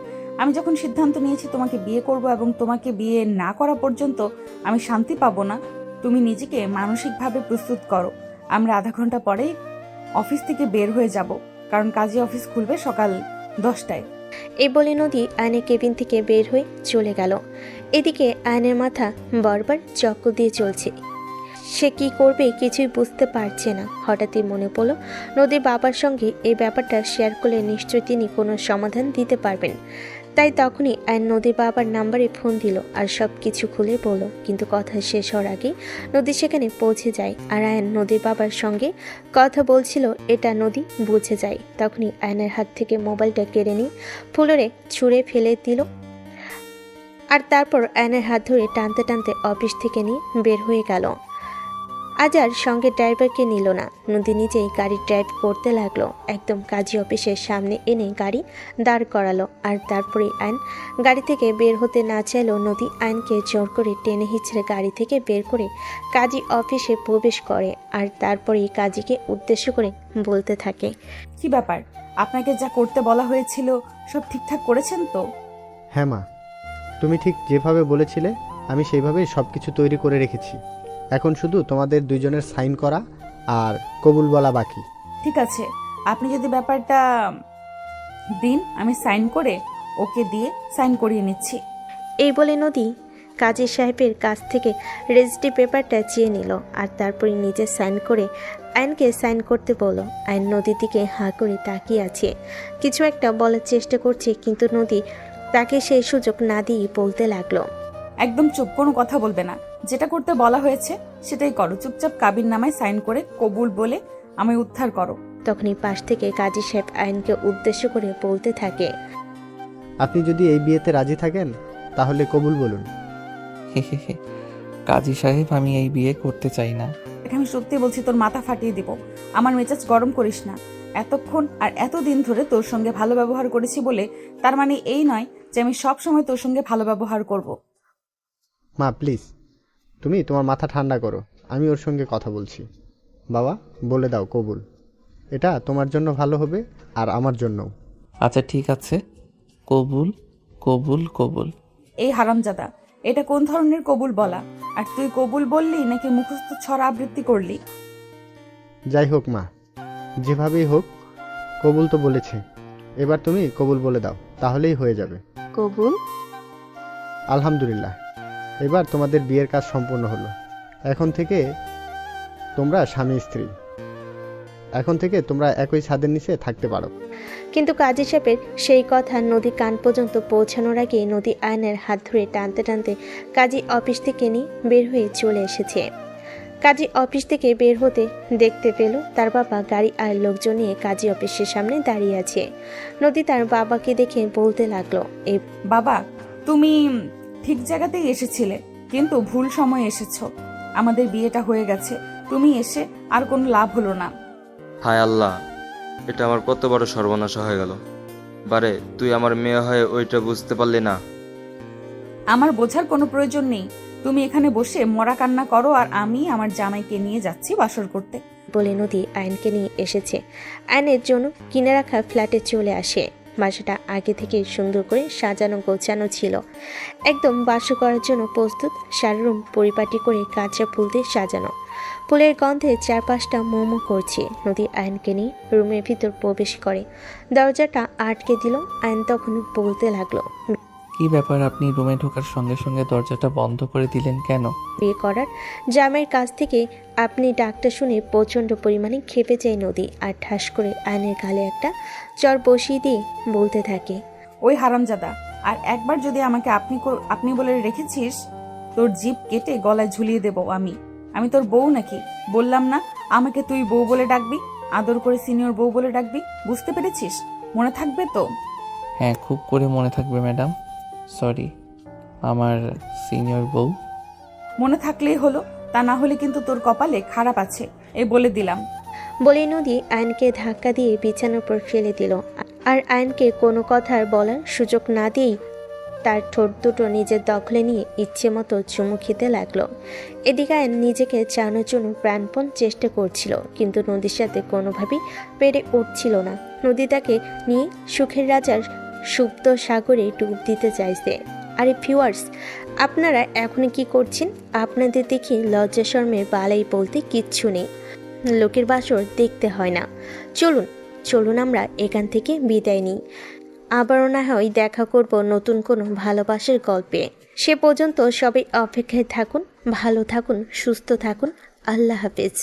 আমি যখন সিদ্ধান্ত নিয়েছি তোমাকে বিয়ে করব এবং তোমাকে বিয়ে না করা পর্যন্ত আমি শান্তি পাবো না, তুমি নিজেকে মানসিকভাবে প্রস্তুত করো। আমরা আধা ঘন্টা পরেই অফিস থেকে বের হয়ে যাব, কারণ কাজে অফিস খুলবে সকাল 10টায়। এই বলে নদী আয়নের কেবিন থেকে বের হয়ে চলে গেল। এদিকে আয়নের মাথা বারবার চক্কর দিয়ে চলছে। সে কি করবে কিছুই বুঝতে পারছে না। হঠাৎই মনে পড়ল নদীর বাবার সঙ্গে এই ব্যাপারটা শেয়ার করলে নিশ্চয়ই তিনি কোনো সমাধান দিতে পারবেন। তাই তখনই আয়ন নদীর বাবার নাম্বারে ফোন দিল আর সব কিছু খুলে বলল। কিন্তু কথা শেষ হওয়ার আগে নদী সেখানে পৌঁছে যায় আর আয়ন নদীর বাবার সঙ্গে কথা বলছিল এটা নদী বুঝে যায়। তখনই আয়নের হাত থেকে মোবাইলটা কেড়ে নিয়ে ফ্লোরে ছুঁড়ে ফেলে দিল আর তারপর আয়নের হাত ধরে টানতে টানতে অফিস থেকে নিয়ে বের হয়ে গেল। আজ আর সঙ্গে ড্রাইভারকে নিল না, নদী নিজেই গাড়ি ড্রাইভ করতে লাগলো। একদম কাজী অফিসের সামনে এনে গাড়ি দাঁড় করালো আর তারপরে আইন গাড়ি থেকে বের হতে না চাইলেও নদী আইনকে জোর করে টেনে হিঁচড়ে গাড়ি থেকে বের করে কাজী অফিসে প্রবেশ করে আর তারপরেই কাজীকে উদ্দেশ্য করে বলতে থাকে, কি ব্যাপার, আপনাকে যা করতে বলা হয়েছিল সব ঠিকঠাক করেছেন তো? হ্যাঁ মা, তুমি ঠিক যেভাবে বলেছিলে আমি সেইভাবেই সব কিছু তৈরি করে রেখেছি। এখন শুধু তোমাদের দুইজনের সাইন করা আর কবুল বলা বাকি। ঠিক আছে, আপনি যদি ব্যাপারটা দিন আমি সাইন করে ওকে দিয়ে সাইন করিয়ে নিচ্ছি। এই বলে নদী কাজী সাহেবের কাছ থেকে রেজিস্ট্রি পেপারটা চেয়ে নিল আর তারপরে নিজে সাইন করে আইনকে সাইন করতে বলল। আইন নদীর দিকে হাঁ করে তাকিয়ে আছে, কিছু একটা বলার চেষ্টা করছে কিন্তু নদী তাকে সেই সুযোগ না দিয়ে বলতে লাগলো, একদম চুপ, কোনো কথা বলবে না, যেটা করতে বলা হয়েছে সেটাই করো। চুপচাপ কাবির নামায় সাইন করে কবুল বলে আমায় উদ্ধার করো। তখনই পাশ থেকে কাজী সাহেব আইনকে উদ্দেশ্য করে বলতে থাকে, আপনি যদি এই বিয়েতে রাজি থাকেন তাহলে কবুল বলুন। কাজী সাহেব, আমি এই বিয়ে করতে চাই না। আমি সত্যি বলছি, তোর মাথা ফাটিয়ে দিব। আমার মেজাজ গরম করিস না। এতক্ষণ আর এতদিন ধরে তোর সঙ্গে ভালো ব্যবহার করেছি বলে তার মানে এই নয় যে আমি সব সময় তোর সঙ্গে ভালো ব্যবহার করব। মা প্লিজ, তুমি তোমার মাথা ঠান্ডা করো, আমি ওর সঙ্গে কথা বলছি। বাবা বলে দাও কবুল, এটা তোমার জন্য ভালো হবে আর আমার জন্যও। আচ্ছা ঠিক আছে, কবুল কবুল কবুল। এই হারামজাদা, এটা কোন ধরনের কবুল বলা? আর তুই কবুল বললি নাকি মুখস্থ ছড়া আবৃত্তি করলি? যাই হোক মা, যেভাবেই হোক কবুল তো বলেছে, এবার তুমি কবুল বলে দাও, তাহলেই হয়ে যাবে। কবুল। আলহামদুলিল্লাহ, এবার তোমাদের বিয়ের কাজ সম্পূর্ণ হলো। এখন থেকে তোমরা স্বামী স্ত্রী, এখন থেকে তোমরা একই ছাদের নিচে থাকতে পারো। কিন্তু কাজী সাহেবের সেই কথা নদী কান পর্যন্ত পৌঁছানোর আগে নদী আয়নের হাত ধরে টানতে টানতে কাজী অফিস থেকে নিয়ে বের হয়ে চলে এসেছে। কাজী অফিস থেকে বের হতে দেখতে পেল তার বাবা গাড়ি আর লোকজন নিয়ে কাজী অফিসের সামনে দাঁড়িয়ে আছে। নদী তার বাবাকে দেখে বলতে লাগলো, এই বাবা, তুমি ঠিক জায়গাতেই এসেছিলে, কিন্তু ভুল সময়ে এসেছো। আমাদের বিয়েটা হয়ে গেছে, তুমি এসে আর কোনো লাভ হলো না। হায় আল্লাহ, এটা আমার কত বড় সর্বনাশ হয়ে গেল। বারে, তুই আমার মেয়ে হয়ে ওইটা বুঝতে পারলি না? আমার বোঝার কোনো প্রয়োজন নেই। তুমি এখানে বসে মরা কান্না করো আর আমি আমার জামাইকে নিয়ে যাচ্ছি বাসর করতে। বলে নদী আইনকে নিয়ে এসেছে। আইনের জন্য কিনে রাখা ফ্ল্যাটে চলে আসে। বাসাটা আগে থেকে সুন্দর করে সাজানো গোছানো ছিল, একদম বাসর করার জন্য প্রস্তুত। সারা রুম পরিপাটি করে কাঁচা ফুল দিয়ে সাজানো। ফুলের গন্ধে চারপাশটা মোমো করছে। নদী আইনকে নিয়ে রুমের ভিতর প্রবেশ করে, দরজাটা আটকে দিল। আইন তখন বলতে লাগলো, কি ব্যাপার, আপনি রুমে ঢোকার সঙ্গে সঙ্গে দরজাটা বন্ধ করে দিলেন কেন? বিয়ে করার জামাইয়ের কাছ থেকে আপনি ডাকটা শুনে প্রচণ্ড পরিমাণে খেপে যায় নদী আর ঠাস করে আইনের গালে একটা চর বসিয়ে দিয়ে বলতে থাকে, ওই হারামজাদা, আর একবার যদি আমাকে আপনি বলে রেখেছিস, তোর জিভ কেটে গলায় ঝুলিয়ে দেব। আমি তোর বউ নাকি? বললাম না আমাকে তুই বউ বলে ডাকবি, আদর করে সিনিয়র বউ বলে ডাকবি। বুঝতে পেরেছিস? মনে থাকবে তো? হ্যাঁ, খুব করে মনে থাকবে ম্যাডাম। সরি, আমার সিনিয়র বউ। মনে থাকলেই হলো, তা না হলে কিন্তু তোর কপালে খারাপ আছে, এই বলে দিলাম। বলে নদী আইনকে ধাক্কা দিয়ে বিছানার উপর ফেলে দিল আর আইনকে কোনো কথার বলার সুযোগ না দিয়েই তার ঠোঁট দুটো নিজের দখলে নিয়ে ইচ্ছে মতো চুমু খেতে লাগলো। এদিকে আইন নিজেকে চানোর জন্য প্রাণপণ চেষ্টা করছিল, কিন্তু নদীর সাথে কোনোভাবেই পেরে উঠছিল না। নদী তাকে নিয়ে সুখের রাজার সুপ্ত সাগরে ডুব দিতে চাইছে। আরে ভিউয়ার্স, আপনারা এখন কি করছেন? আপনাদের দেখি লজ্জা শরমের বালাই বলতে কিচ্ছু নেই। লোকের বাসর দেখতে হয় না। চলুন আমরা এখান থেকে বিদায় নিই। আবারও না হয় দেখা করব নতুন কোনো ভালোবাসার গল্পে। সে পর্যন্ত সবাই অপেক্ষায় থাকুন। ভালো থাকুন, সুস্থ থাকুন। আল্লাহ হাফেজ।